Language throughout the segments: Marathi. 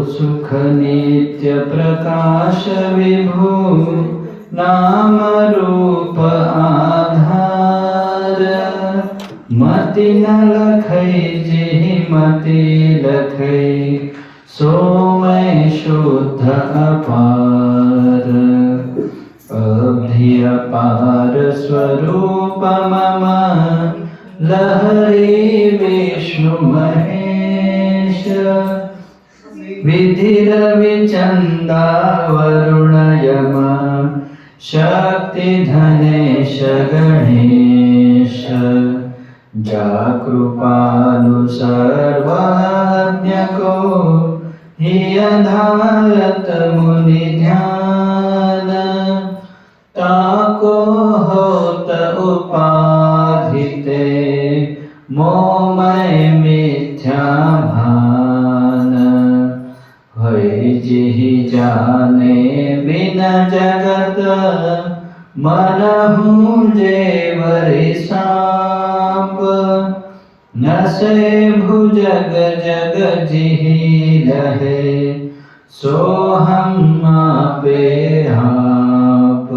सुख नित्य प्रकाश विभु नाम रूप आधार। मति न लखै जेहि मति लखै सो मैं शुद्ध अपार। अब्धि अपार स्वरूप मम लहरी विष्णु महेश। विधि रवि चंदा वरुण यम शक्ति धनेश गणेश। जा कृपालु सर्वज्ञ को हिय धारत मुनि ध्यान। ताको होत उपाधि ते मोमय मिथ्या भान। है जिहि जाने बिन जगत मनहु जेवरि साप। नसे भुजग जग जिहि लहे सो हम आपे आप।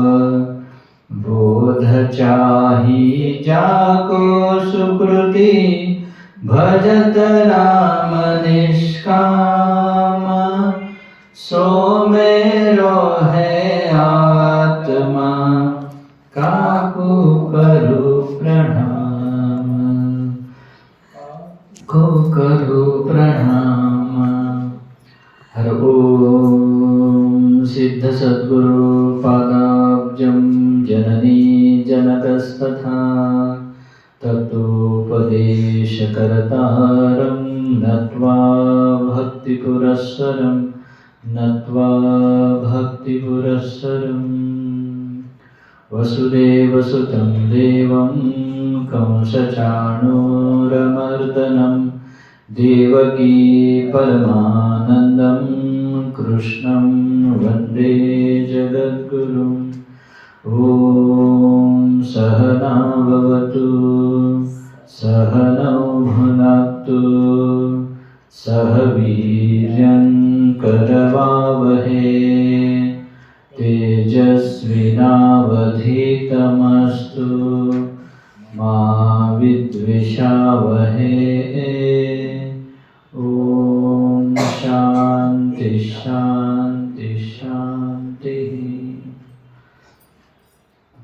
बोध चाहि जाको सुकृति भजत राम निष्काम। सो मेरो है आत्मा काकु करू प्रणाम। को करू प्रणाम। हर ओम सिद्ध सद्गुरु पादाब्जं जननी जनकस्तथा तत्वोपदेशकर्तारं नत्वा भक्तिपुरस्सरं नत्वा भक्तिपुरस्सरं। वसुदेवसुतं देवं कंसचाणूरमर्दनं देवकी परमानन्दं कृष्णं वन्दे जगद्गुरुम्। ॐ सहना भवतु सहनौ भुनक्तु सह वीर्यं करवावहै तेजस्विनावधीतमस्तु मा विद्विषावहै। ॐ शान्ति शान्ति शान्तिः।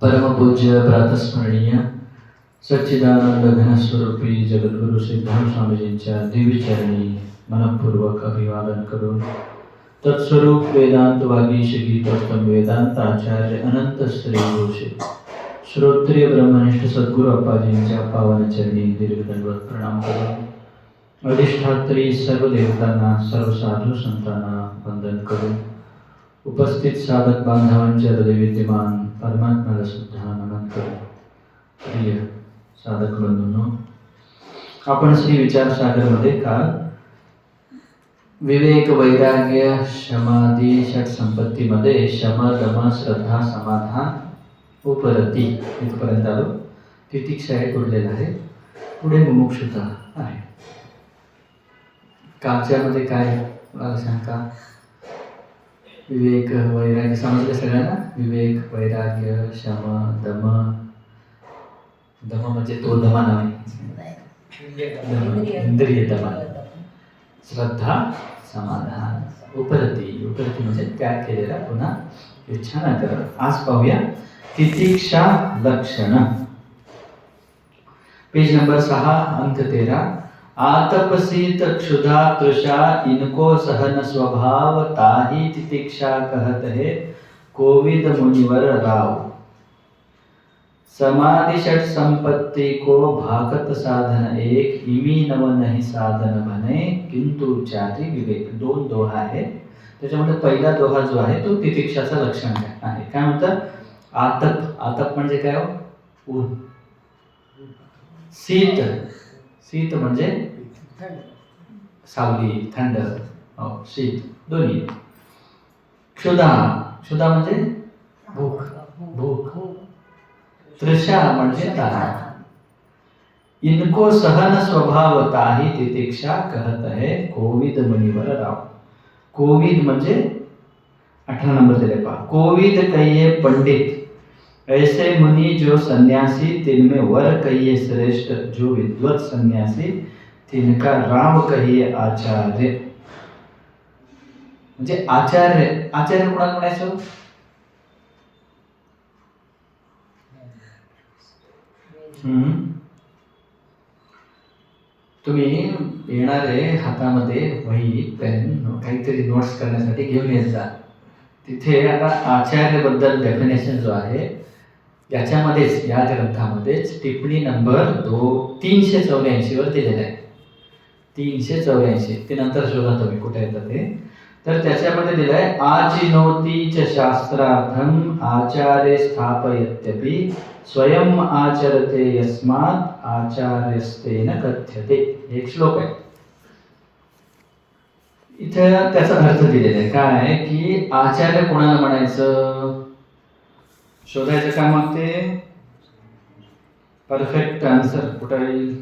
परम पूज्य प्रातस्मरणीय सच्चिदानंद घनस्वरूपी जगद्गुरु सिद्धांत स्वामीजींच्या दिव्य चरणी मनपूर्वक अभिवादन करून तत्स्वरूप वेदांत वागीश गीतोत्तम वेदांत आचार्य अनंत श्री जोशी श्रोत्रिय ब्रह्मनिष्ठ सद्गुरु अप्पाजींच्या पावन चरणी दीर्घदंडवत प्रणाम करून अधिष्ठात्री सर्व देवतांना सर्व साधू संतांना वंदन करून उपस्थित साधक बांधवांच्या हृदय विद्यमान परमात्म्याला सुद्धा नमन करून प्रिय साधक बंधूंनो, आपण श्री विचार सागर मध्ये काल विवेक वैराग्य शमाधी षट संपत्ती मध्ये शम दम श्रद्धा समाधान उपरती इथपर्यंत आलो. तितिक्षा एक उरलेला आहे. पुढे मुमुक्षुता आहे. कालच्यामध्ये काय मला सांगा. विवेक वैराग्य समजलं सगळ्यांना. विवेक वैराग्य शम दम. दम म्हणजे तो दमा नाही, इंद्रिय दमा. श्रद्धा समाधान उपरती. उपरती म्हणजे त्याग केलेला पुन्हा इच्छा न कर. आज पाहूया तितिक्षा लक्षण. पेज नंबर 6 अंक 13. आतपसीत क्षुधा तृषा इनको सहन स्वभाव ताही तितिक्षा कहत है कोविद मुनिवर राव. समाधि षट संपत्ति को भाकत साधन एक इमी नव नहीं साधन बने किंतु चारी विवेक. 2 दोहा आहे. त्याच्यामध्ये पहिला दोहा जो आहे तो तितिक्षाचं लक्षण आहे. काय म्हणतात. आतप. आतप म्हणजे काय हो. ऊन. शीत. शीत म्हणजे सावली थंड. शीत दोन्ही. क्षुधा. क्षुधा म्हणजे भूक. भूक. तृषा म्हणजे तहान. इनको सहन स्वभाव ताही तितिक्षा कहत है कोविद मुनिवर राव. कोविद म्हणजे 18 नंबर दिले पहा. कोविद कहिए पंडित ऐसे मुनि जो सन्यासी तिनमें वर कहिए श्रेष्ठ जो विद्वत सन्यासी तिनका राम कहिए आचार्य. म्हणजे आचार्य आचार्य कोणाला म्हणायचं? तुम्ही येणारे हातामध्ये वही पेन काहीतरी नोट्स करण्यासाठी घेऊन येत जा. तिथे आता आचार्यबद्दल डेफिनेशन जो आहे याच्यामध्येच या ग्रंथामध्येच टिप्पणी नंबर 384 वर दिलेला आहे. 384 ते नंतर शोधा तुम्ही कुठे येतं ते. तर त्याच्यामध्ये दिलं आहे आचिनोती च शास्त्रार्थम आचार्य स्थापयत्यपि स्वयं आचरते यस्मात् आचार्यस्तेन कथ्यते. एक श्लोक आहे. इथे त्याचा अर्थ दिलेला आहे काय की आचार्य कोणाला म्हणायचं शोधायचं का. मग ते परफेक्ट आन्सर कुठे येईल?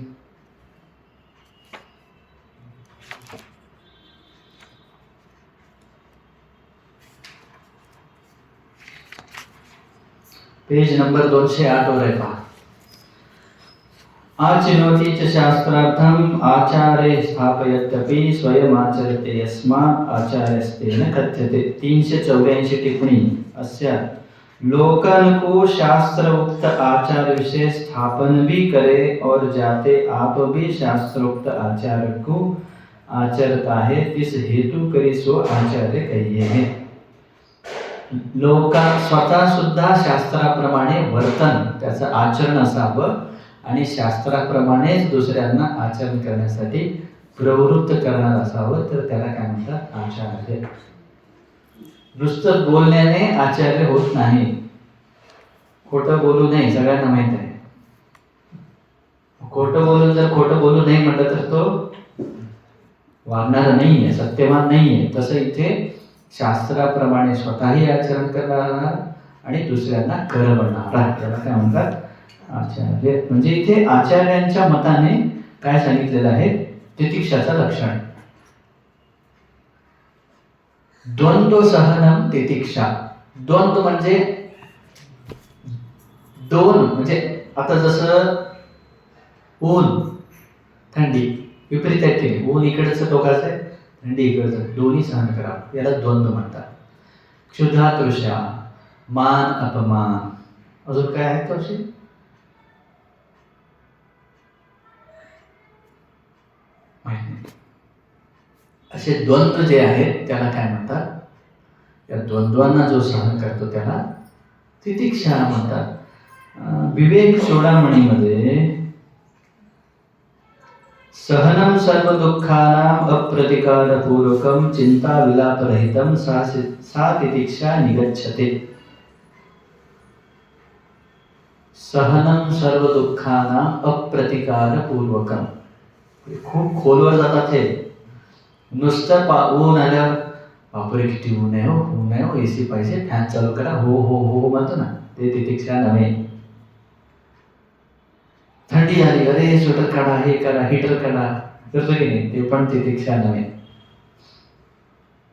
पेज नंबर 208 वर आहे पहा. आचिनोती च शास्त्रार्थम आचार्य स्थापयत्यपि स्वयं आचरते यस्मात् आचार्यस्तेन कथ्यते. 384 टिप्पणी अस्या लोकन को शास्त्रोक्त आचार विषय स्थापन भी करे और जाते आप भी शास्त्रोक्त आचार को आचरता है इस हेतु करी सो आचार्य कहिए है. लोक स्वतः सुद्धा शास्त्राप्रमाणे वर्तन त्याचं आचरण असावं आणि शास्त्राप्रमाणेच दुसऱ्यांना आचरण करण्यासाठी प्रवृत्त करणार असावं तर त्याला काय म्हणतात आचार्य. नुसतं बोलण्याने आचार्य होत नाही. खोटं बोलू नये सगळ्यांना माहित आहे. खोटं बोलून जर खोटं बोलू नये म्हटलं तर तो वागणारा नाहीये, सत्यवान नाहीये. तसं इथे शास्त्राप्रमाणे स्वतःही आचरण करणारा आणि दुसऱ्यांना करवणारा त्याला काय म्हणतात आचार्य. म्हणजे इथे आचार्यांच्या मताने काय सांगितलेलं आहे तितिक्षाचं लक्षण. द्वंद्व सहनम तितिक्षा. द्वंद्व म्हणजे दोन म्हणजे आता जसं ऊन थंडी विपरीत आहे ते. ऊन इकडचं टोकाचं आहे थंडी इकडचं दोन्ही सहन करावं याला द्वंद्व म्हणतात. क्षुधा तृषा मान अपमान अजून काय आहे तसे माहिती नाही. असे द्वंद्व जे आहेत त्याला काय म्हणतात. या द्वंद्वांना जो सहन करतो त्याला तितिक्षा म्हणतात. विवेक चूडामणीमध्ये सहनम सर्व दुःखानाम अप्रतिकारपूर्वकम चिंता विलापरहितम सा तितिक्षा निगच्छते. सहनम सर्व दुःखानाम अप्रतिकारपूर्वकम. खूप खोलवर जातात हे. नुसतं ऊन आल्यावर बापरे किती ऊन आहे हो, ऊन आहे हो, एसी पाहिजे, फॅन चालू करा, हो हो हो म्हणतो ना ते तितिक्षा नव्हे. थंडी आली अरे स्वेटर काढा, हे करा, हीटर काढा, करतो की नाही ते पण तितिक्षा नव्हे.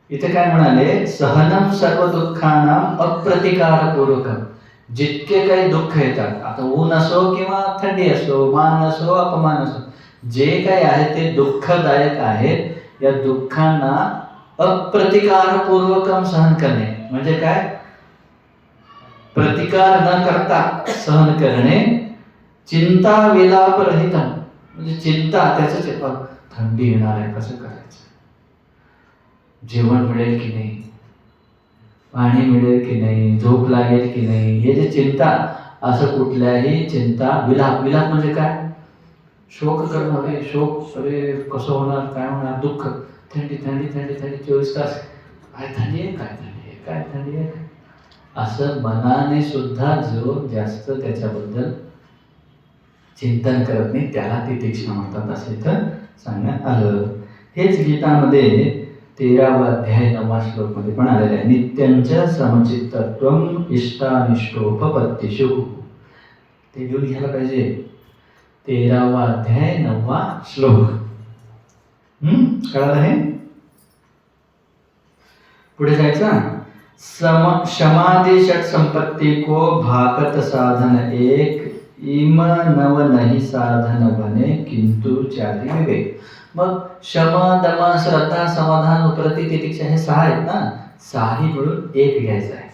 इथे काय म्हणाले सहनम सर्व दुःखानाम अप्रतिकारपूर्वकम. जितके काही दुःख येतात आता ऊन असो किंवा थंडी असो मान असो अपमान असो जे काही आहे ते दुःखदायक आहेत. या दुःखांना अप्रतिकारपूर्वकम सहन करणे म्हणजे काय प्रतिकार न करता सहन करणे. चिंता विलाप रहित म्हणजे चिंता त्याचं थंडी येणार आहे कसं करायचं, जेवण मिळेल की नाही, पाणी मिळेल की नाही, झोप लागेल की नाही, हे जे चिंता असं कुठल्याही चिंता विलाप. विलाप म्हणजे काय शोक करणं. अरे शोक अरे कसं होणार काय होणार दुःख थंडी थंडी थंडी थंडी 24 तास काय थंडी आहे काय थंडी आहे काय थंडी आहे असं मनाने सुद्धा जो जास्त त्याच्याबद्दल चिंतन करत नाही त्याला तितिक्षा म्हणतात असं इथं सांगण्यात आलं. हेच गीतामध्ये 13वा अध्याय 9वा श्लोक मध्ये पण आलेलं आहे. नित्यंच समचित्तत्वम इष्टानिष्टोपपत्तिषु. ते घेऊन घ्यायला पाहिजे. 13वा अध्याय 9वा श्लोक. कळलं आहे. पुढे जायचं. समाधि षट संपत्ति को भाकत साधन एक, इम नव नहीं साधन बने किंतु चारी विवेक. मग शम दम श्रद्धा समाधान उपरती तितिक्षा हे 6 आहेत ना, 6ही मिळून एक घ्यायचं आहे.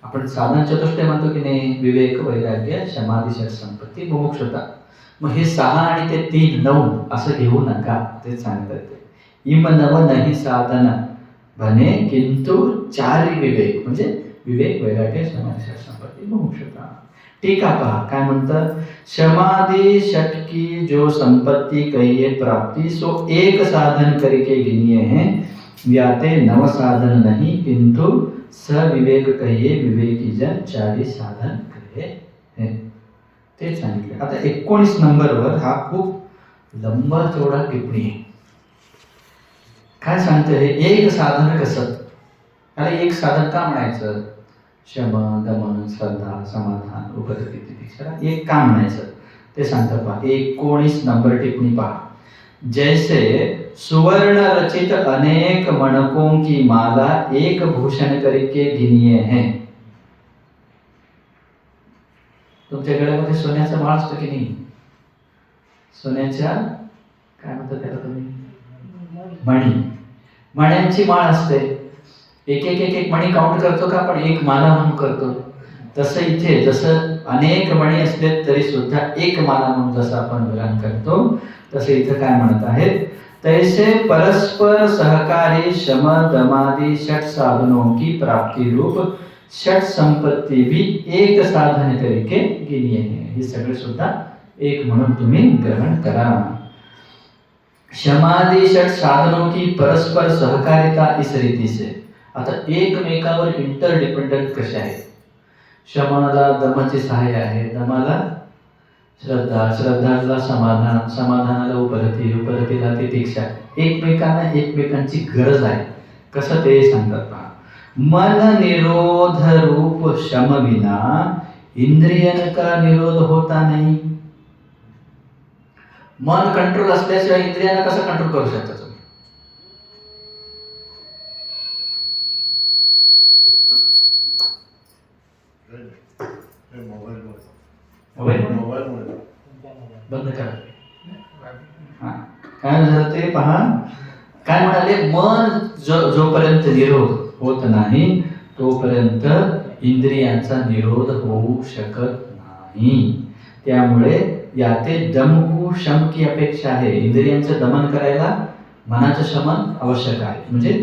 आपण साधन चतुष्टय म्हणतो की नाही, विवेक वैराग्य समाधी षट संपत्ती मुमुक्षुता. मग हे 6 आणि ते 3 9 असं घेऊ नका, ते सांगतात ते. इम नव नाही साधन बने किंतु चारी विवेक, म्हणजे विवेक वैराग्य समाधी षट संपत्ती मुमुक्षुता. टीका पहा काय म्हणतात. समाधि षट की जो संपत्ति कहिए प्राप्ति सो एक साधन करके गिनिए हैं, व्याते 9 साधन नहीं किंतु सविवेक कहिए विवेकी जन 40 साधन करे हैं. ते सांगितले. आता 19 नंबरवर हा खूप लंबा चौडा टिप्पणी आहे. काय सांगतं हे एक साधन कसं. अरे एक साधन का म्हणायचं. शम दमन श्रद्धा समाधान उपरती तितिक्षा एक काम म्हणायचं ते सांगतात पहा. 19 नंबर टिप्पणी पहा. जैसे सुवर्ण रचित अनेक मणकों की माला एक भूषण करके गिनिये हैं. तुमच्या गळ्यामध्ये सोन्याचा माळ असतो की नाही, सोन्याच्या काय म्हणतात त्याला तुम्ही, मणी, मण्यांची माळ असते. एक एक एक एक मणी काउंट करतो का आपण, एक माला म्हणून करतो. तसं इथे जसं अनेक मणी असले तरी सुद्धा एक माला म्हणून जसं आपण विधान करतो, तसं इथं काय म्हणत आहेत. तैसे परस्पर सहकारी शम दमादि षट साधनों की प्राप्ति रूप षट संपत्ति भी एक साधन करके गिनिए हैं. हे सगळे सुद्धा एक म्हणून तुम्ही ग्रहण करा. समाधि षट साधनों की परस्पर सहकारिता इस रीति से. आता एकमेकावर इंटरडिपेंडंट कसे आहेत. शमाला दमाचे सहाय्य आहे, दमाला श्रद्धा, श्रद्धाला समाधान, समाधानाला उपरती, उपरतीला तितिक्षा. एकमेकांना एकमेकांची गरज आहे. कसं ते सांगतात पहा. मन निरोध रूप शम विना इंद्रियन का निरोध होता नाही. मन कंट्रोल असल्याशिवाय इंद्रियांना कसं कंट्रोल करू शकता तुम्ही. मोबाईल बंद करा. काय झालं ते पहा. काय म्हणाले, मन जोपर्यंत निरोध होत नाही तोपर्यंत इंद्रियांचा निरोध होऊ शकत नाही. त्यामुळे याते दमकू शम की अपेक्षा आहे. इंद्रियांचं दमन करायला मनाचं शमन आवश्यक आहे, म्हणजे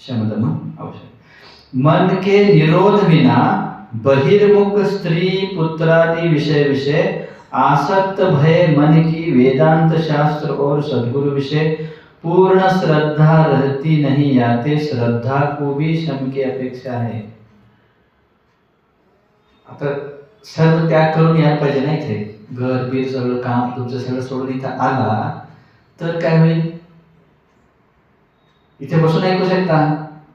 शमदमन आवश्यक. मन के निरोध विना बहिर्मुख स्त्री पुत्रादि विषय आसक्त भय मन की वेदांत शास्त्र और सद्गुरु विषय पूर्ण श्रद्धा रहती नहीं. याते श्रद्धा को भी शम की अपेक्षा है. आता सर्व त्याग करून यायला पाहिजे ना. इथे घर बीर सगळं काम तुमचं सगळं सोडून इथं आला तर काय होईल. इथे बसून ऐकू शकता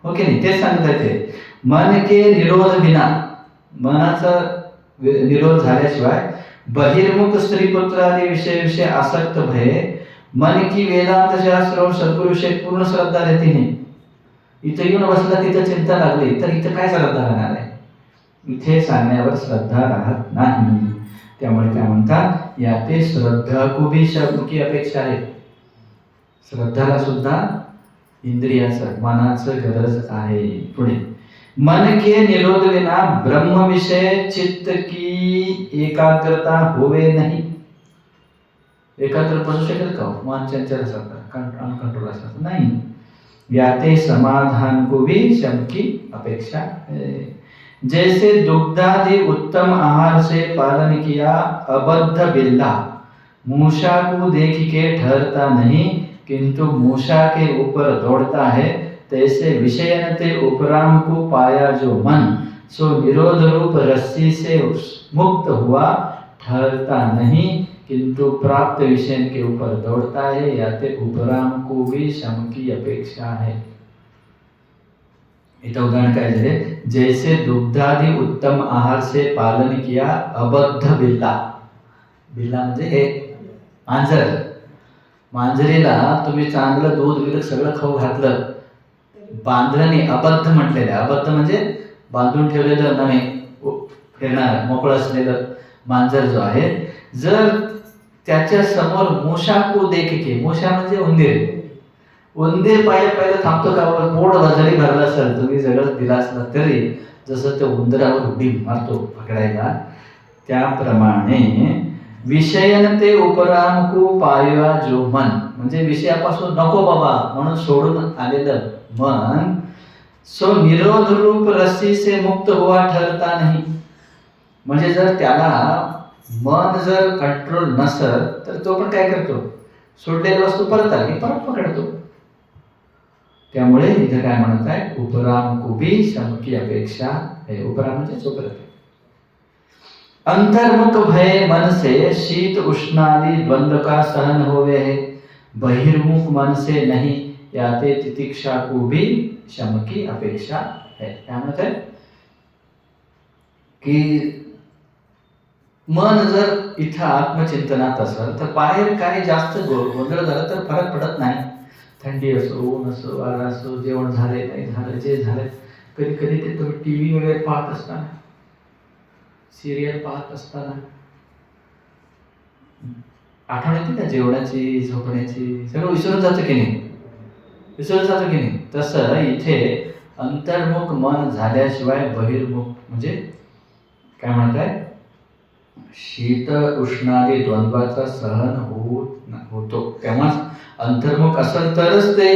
हो की नाही. तेच सांगत आहे ते. मन के निरोध विना, मनाचा निरोध झाल्याशिवाय बहिर्मुख स्त्री पुत्र आदी विषय आसक्त भय मन की वेदांत शास्त्र और सद्गुरु विषय पूर्ण श्रद्धा रहती नाही. इथं येऊन बसला तिथं चिंता लागली तर इथं काय श्रद्धा राहणार आहे. इथे सांगण्यावर श्रद्धा राहत नाही. त्यामुळे काय म्हणतात, याते श्रद्धा को भी शब्द की अपेक्षा आहे. श्रद्धाला सुद्धा इंद्रियाचं मनाचं गरज आहे. पुढे मन के निरोध विना ब्रह्म विषय चित्त की एकाग्रता होवे नहीं. एकाग्र बसू शकेल का मन चंचल असतात, अनकंट्रोल असतात नाही. याते समाधान को भी शम की अपेक्षा है. जैसे दुग्धादि उत्तम आहार से पालन किया अबद्ध बिल्ला मूषा को देख के ठहरता नहीं किंतु मूषा के ऊपर दौड़ता है, तैसे विषयनते उपराम को पाया जो मन सो निरोध रूप रस्सी से मुक्त हुआ ठहरता नहीं किंतु प्राप्त विषय के ऊपर दौड़ता है. याते उपराम को भी शम की अपेक्षा है. इथं उदाहरण काय दिले. जैसे दुग्धादि उत्तम आहार से पालन किया अबद्ध बिल्ला. बिल्ला म्हणजे हे मांजर. मांजरीला तुम्ही चांगलं दूध बिल सगळं खाऊ घातलं बांधल्याने अबद्ध म्हटलेलं आहे. अबद्ध म्हणजे बांधून ठेवलेलं नव्हे, फिरणार मोकळं असलेलं मांजर जो आहे, जर त्याच्या समोर मूषाकू देखील, मूषा म्हणजे उंदीर, उंदीर पहिले थांबतो का? पोट जरी भरलं असेल, तुम्ही सगळं दिला असला तरी, जसं ते उंदरावर उडी मारतो पकडायला, त्याप्रमाणे विषयन ते उपरामकू पायवा जो मन, म्हणजे विषयापासून नको बाबा म्हणून सोडून आलेलं मन, सो निरोध रूप रस्सी से मुक्त हुआ ठरता नाही. म्हणजे जर त्याला मन जर कंट्रोल नसल तर तो पण काय करतो? सोडलेली वस्तू परत आली परत पकडतो. त्यामुळे इथे काय म्हणत आहे? उपराम कुबी शमकी अपेक्षा है. उपराम म्हणजे चोपरत. अंतर्मुख भय मन से शीत उष्णादि द्वंद्व का सहन होवे है, बहिर्मुख मन से नहीं याते तितिक्षा को भी शम की अपेक्षा है. काय म्हणत आहे की मन जर इथं आत्मचिंतनात असेल तर बाहेर काही जास्त गोंधळ झाला तर फरक पडत नाही. थंडी असो, ऊन असो, वारा असो, जेवण झाले नाही झालं, जे झालं, कधी कधी ते तुम्ही टी व्ही वगैरे पाहत असताना, सिरियल पाहत असताना आठवण येते का जेवणाची, झोपण्याची, सगळं विसरून जातं की नाही? विसरून जातं की नाही? तसं इथे अंतर्मुख मन झाल्याशिवाय बहिर्मुख म्हणजे काय म्हणताय? शीत उष्णादी द्वंद्वाचा सहन होतो. तेव्हाच अंतर्मुख असेल तरच ते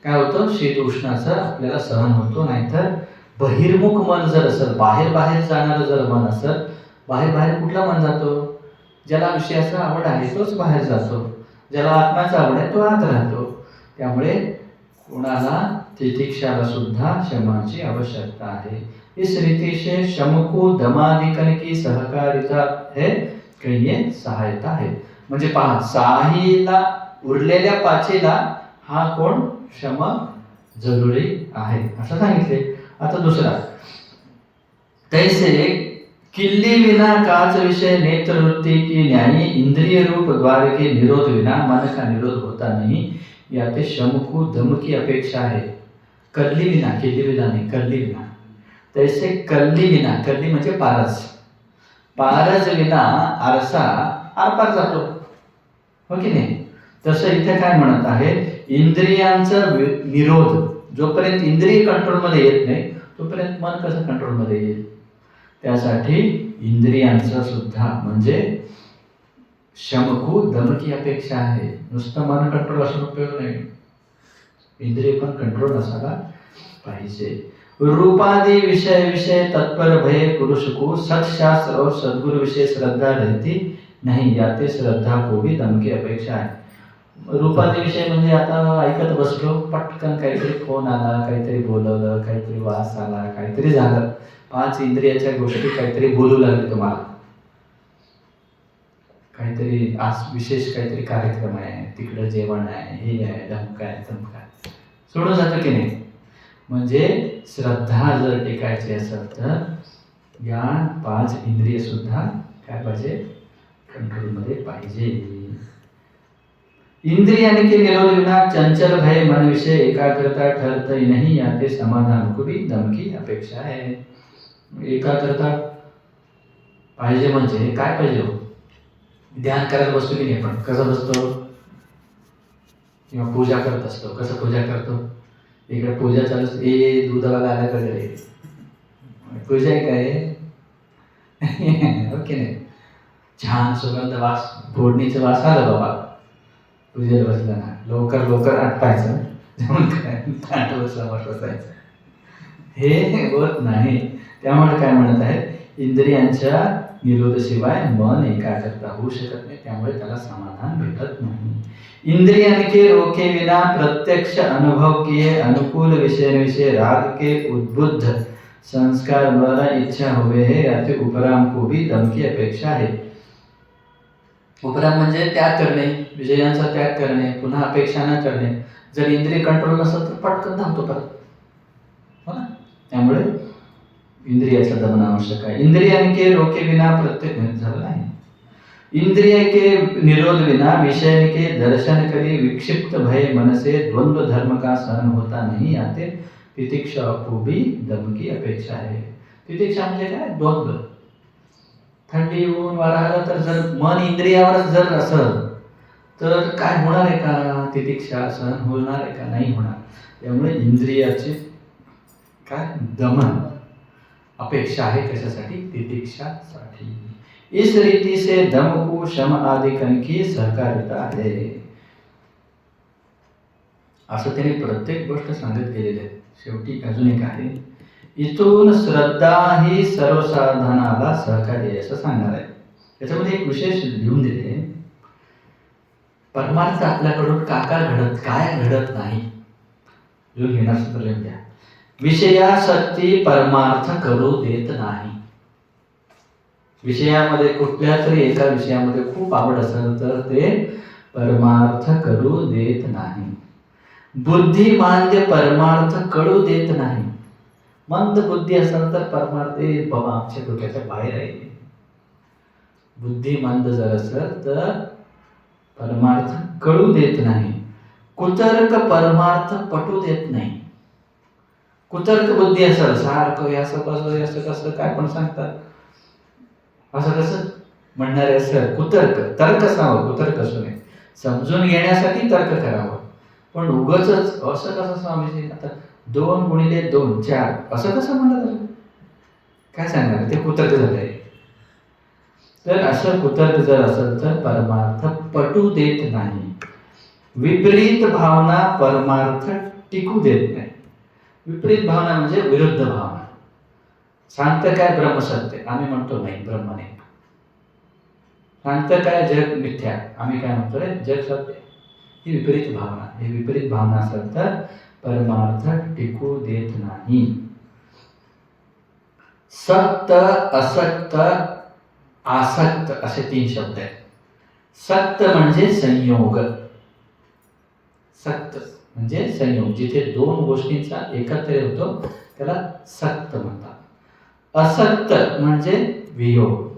काय होतं? शीत उष्णाचं आपल्याला सहन होतो. नाहीतर बहिर्मुख मन जर असेल, बाहेर बाहेर जाणारं जर मन असेल, बाहेर बाहेर कुठला मन जातो? ज्याला विषयाचा आवड आहे तोच बाहेर जातो, ज्याला आत्म्याचा आवड आहे तो आत राहतो. त्यामुळे कोणाला तितिक्षाला सुद्धा शमाची आवश्यकता आहे. इस रीति से शम को दमादिकन की सहकारिता है, कहिए सहायता है. म्हणजे पहा, साहीला उरलेल्या पाचीला हा कोण? शम जरुरी आहे असं सांगितले. आता दुसरा, तैसे किल्ली विना काच विषय नेत्रवृत्ति की न्यायी इंद्रिय रूप द्वार के निरोध विना मन का निरोध होता नहीं, याते शम को दम की अपेक्षा है. कल्ली विना, किल्ली विना नाही, कल्ली विना. तैसे कल्ली विना, कल्ली म्हणजे पारस, पारस विना आरसा आरपार जातो, हो की नाही? तसं इथे काय म्हणत आहे? इंद्रियांचा निरोध, जोपर्यंत इंद्रिय कंट्रोलमध्ये येत नाही तोपर्यंत मन कसं कंट्रोलमध्ये येईल? त्यासाठी इंद्रियांचा सुद्धा म्हणजे शमकू दमकी अपेक्षा आहे. नुसतं मन कंट्रोल असणं उपयोग नाही, इंद्रिय पण कंट्रोल असायला पाहिजे. रूपादि विषय विषय तत्पर भय पुरुष को सत्शास्त्र और सद्गुरु विषय श्रद्धा रहती नहीं, याते श्रद्धा को भी दम की अपेक्षा आहे. रूपादि विषय म्हणजे आता ऐकत बसलो, पटकन काहीतरी फोन आला, काहीतरी बोलवलं, काहीतरी वास आला, काहीतरी झालं, पाच इंद्रियाच्या गोष्टी काहीतरी बोलू लागले तुम्हाला, काहीतरी आज विशेष काहीतरी कार्यक्रम आहे, तिकडं जेवण आहे, हे आहे, धमका आहे, धमका आहे, सोडून जातं की नाही? म्हणजे श्रद्धा जर टिकायची असेल तर या पाच इंद्रिय सुद्धा काय पाहिजे? कंट्रोलमध्ये पाहिजे. इंद्रियाने के निरोध विना चंचल भय मन विषय एकाग्रता ठरत नहीं, याते समाधान को भी दम की अपेक्षा है. एकाग्रता पाहिजे म्हणजे काय पाहिजे? ध्यान करायला बसतो की नाही आपण? कसं बसतो? किंवा पूजा करत असतो, कसं पूजा करतो? इकडे पूजा चालू असते, ए दूधवाला आल्याकडे पूजा आहे काय? ओके नाही? छान सुगंध वास, फोडणीचं वास आलं बाबा, पूजेला बसला ना, लवकर लवकर आटपायचं, जेवण ताट बसल्यावर बसायचं, हे होत नाही. त्यामुळे काय म्हणत आहे? इंद्रियांच्या निरोधाशिवाय मन एकाग्रता होऊ शकत नाही, त्यामुळे त्याला समाधान भेटत नाही. इंद्रियन के रोके बिना प्रत्यक्ष अनुभव किए अनुकूल विषय विषय राग के उद्बुद्ध संस्कार द्वारा इच्छा हुए है, याते उपराम को भी दम की अपेक्षा है. उपराम म्हणजे त्याग करणे, विषयांचा त्याग करणे, पुन्हा अपेक्षा न करणे. जर इंद्रिय कंट्रोल नसेल तर पटकन धावतो परत, हो ना? त्यामुळे इंद्रियाचं दमन आवश्यक आहे. इंद्रियान के रोके बिना प्रत्येक झालं नाही. इंद्रिय के निरोध विना विषय के दर्शन करी विक्षिप्त भय मन से द्वंद्व धर्म का सहन होता नहीं आते तितिक्षा को भी दम की अपेक्षा है. तितिक्षा म्हणजे काय? द्वंद्व. थंडी ऊन वारा आला तर जर मन इंद्रियावरच जर असेल तर काय होणार आहे का? तितिक्षा सहन होणार आहे का? नाही होणार. त्यामुळे इंद्रियाचे काय दमन अपेक्षा आहे. कशासाठी? तितिक्षासाठी. इस रीति से दम को शम आदि की सहकारिता आहे. असं त्याने प्रत्येक गोष्ट सांगत गेलेली आहे. शेवटी अजून एक आहे, इथून श्रद्धा ही सर्व साधनाला सहकार्य आहे असं सांगणार आहे. त्याच्यामध्ये एक विशेष लिहून दिले, परमार्थ आपल्याकडून काय घडत नाही. जो घेणार सूत्र लिहून द्या. विषयासक्ती परमार्थ करू देत नाही. विषयामध्ये कुठल्या तरी एका विषयामध्ये खूप आवड असेल तर ते परमार्थ करू देत नाही. बुद्धिमांद्य परमार्थ कळू देत नाही. मंद बुद्धी असेल तर परमार्थ बाबा आमच्या डोक्याच्या बाहेर आहे. बुद्धिमंद जर असेल तर परमार्थ कळू देत नाही. कुतर्क परमार्थ पटू देत नाही. कुतर्क बुद्धी असेल, सारखं असं कसं काय पण सांगतात, असं कसं म्हणणारे असेल, कुतर्क, तर्क असावं, कुतर्क असू नये. समजून घेण्यासाठी तर्क करावं. पण उगाच असं कसं स्वामीजी, आता 2 × 2 4 असं कसं म्हणलं, काय सांगणार, ते कुतर्क झालंय. तर असं कुतर्क जर असेल तर परमार्थ पटू देत नाही. विपरीत भावना परमार्थ टिकू देत नाही. विपरीत भावना म्हणजे विरुद्ध भावना. सांगतं काय ब्रह्मसत्य, आम्ही म्हणतो नाही ब्रह्म नाही. सांगतं काय जग मिथ्या, आम्ही काय म्हणतोय जग सत्य. ही विपरीत भावना. ही विपरीत भावना असेल तर परमार्थ टिकू देत नाही. सक्त, असक्त, आसक्त असे 3 शब्द आहेत. सक्त म्हणजे संयोग. सक्त म्हणजे संयोग, जिथे 2 गोष्टींचा एकत्र होतो त्याला सक्त म्हणतात. असक्त म्हणजे वियोग.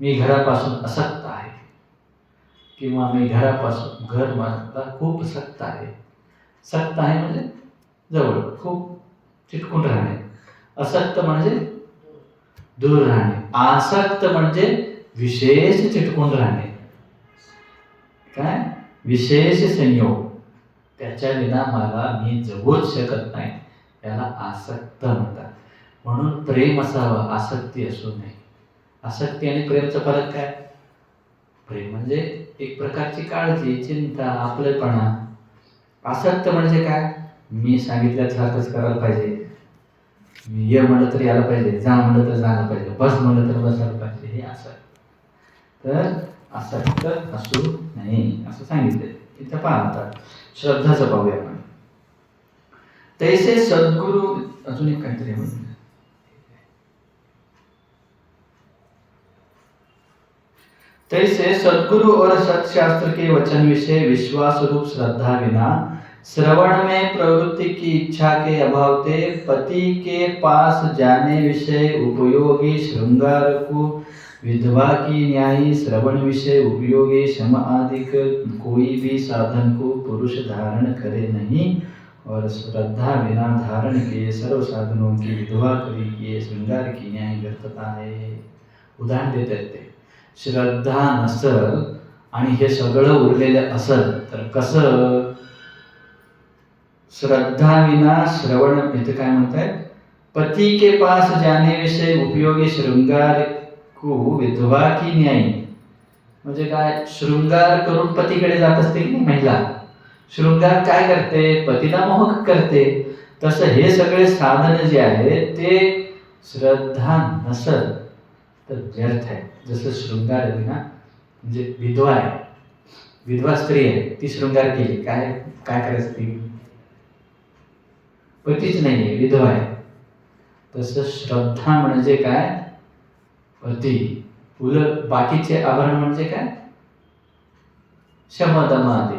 मी घरापासून असक्त आहे, किंवा मी घरापासून, घर मला खूप सक्त आहे. सक्त आहे म्हणजे जवळ, खूप चिटकून राहणे. असक्त म्हणजे दूर राहणे. आसक्त म्हणजे विशेष चिटकून राहणे. काय? विशेष संयोग, त्याच्या विना मी जगूच शकत नाही, त्याला आसक्त म्हणतात. म्हणून प्रेम असावं, आसक्ती असू नये. आसक्ती आणि प्रेमचा फरक काय? प्रेम म्हणजे एक प्रकारची काळजी, चिंता, आपलेपणा. आसक्त म्हणजे काय? मी सांगितल्यासारखंच करायला पाहिजे, मी ये म्हणलं तरी यायला पाहिजे, जा म्हणलं तर जायला पाहिजे, बस म्हणलं तर बसायला पाहिजे. हे आसक्त. तर आसक्त असू नये असं सांगितलं. इथं पहा, आता श्रद्धाचं पाहूया आपण. तैसे सद्गुरु, अजून एक काहीतरी म्हणून, तैसे सद्गुरु और सत्शास्त्र के वचन विषय विश्वास रूप श्रद्धा बिना श्रवण में प्रवृत्ति की इच्छा के अभाव ते पति के पास जाने विषय उपयोगी श्रृंगार को विधवा की न्यायी श्रवण विषय उपयोगी शम आदि कोई भी साधन को पुरुष धारण करे नहीं, और श्रद्धा बिना धारण किए सर्व साधनों की विधवा करी किए श्रृंगार की न्याय व्यर्थता है. उदाहरण देत आहेत ते. श्रद्धा नसल आणि हे सगळं उरलेलं असल तर कसं? श्रद्धा विना श्रवण, इथे काय म्हणतायत? पति के पास जाने विषय उपयोगी श्रृंगार को विधवा की न्यायी. म्हणजे काय? शृंगार करून पतीकडे जात असते की महिला, शृंगार काय करते? पतीला मोहक करते. तसं हे सगळे साधन जे आहेत ते श्रद्धा नसल तर व्यर्थ आहे. जसं शृंगार विना, म्हणजे विधवा आहे, विधवा स्त्री आहे, ती शृंगार केली, काय करायचं? ती पतीच नाहीये, विधवा आहे. तसं श्रद्धा म्हणजे काय? पती. उलट बाकीचे आभरण म्हणजे काय? शमदम आदी,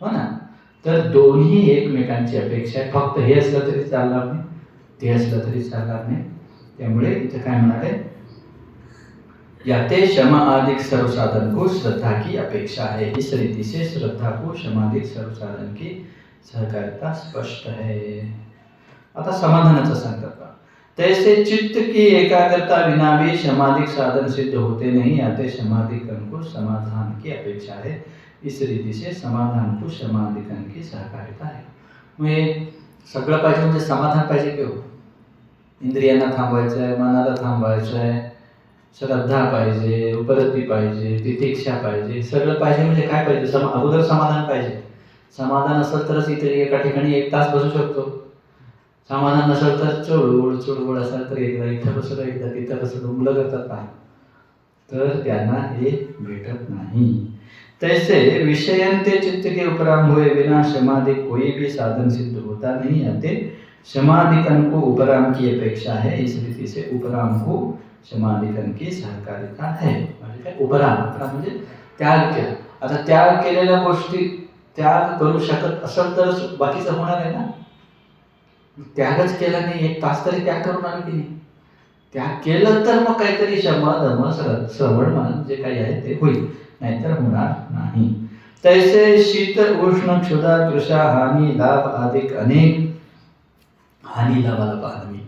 हो ना. तर दोन्ही एकमेकांची अपेक्षा आहे. फक्त हे असलं तरी चालणार नाही, ते असलं तरी चालणार नाही. त्यामुळे इथं काय म्हणाले? याते क्षमा आदि सर्व साधन को श्रद्धा की अपेक्षा है। इस रीति से श्रद्धा को क्षमादिक सर्व साधन की सहकारिता स्पष्ट है। आता समाधानाचा सांगतात। तैसे चित्त की एकाग्रता बिना भी समाधिक साधन सिद्ध होते नहीं। आते समाधिकन को समाधान की अपेक्षा है। इस रीति से समाधान को समाधिकन की सहकारिता है। मग सगळं पाहिजे म्हणजे समाधान पाहिजे की हो? इंद्रियांना थांबवायचं आहे, मनाला थांबवायचं आहे, श्रद्धा पाहिजे, उपरती पाहिजे, तितिक्षा पाहिजे, सगळं पाहिजे म्हणजे काय पाहिजे? अगोदर समाधान पाहिजे. समाधान असेल तरच इथे एका ठिकाणी 1 तास बसू शकतो. समाधान नसेल तर चुळबुळ असेल तर एकदा इथं बसलं, एकदा तिथं बसलं, मुलं करतात पहा, तर त्यांना हे भेटत नाही. तैसे विषयन ते चित्त के उपराम हुए बिना समाधि कोई भी साधन सिद्ध होता नहीं। आते समाधिकन को उपराम की अपेक्षा है। इस रीति से उपराम को समाधिकन की सहकारिता है. म्हणजे काय? उपराम म्हणजे त्याग केला. आता त्याग केलेल्या गोष्टी त्याग करू शकत असेल तर बाकीचं होणार आहे ना. त्यागच केला नाही, 1 तास तरी त्याग करून आला की नाही. त्याग केलं तर मग काहीतरी क्षमा धर्म श्रवण मन जे काही आहे ते होईल, नाहीतर होणार नाही. तैसे शीतल उष्ण क्षुधा तृषा हानी लाभ अधिक अनेक हानी लाभाला पाहवी.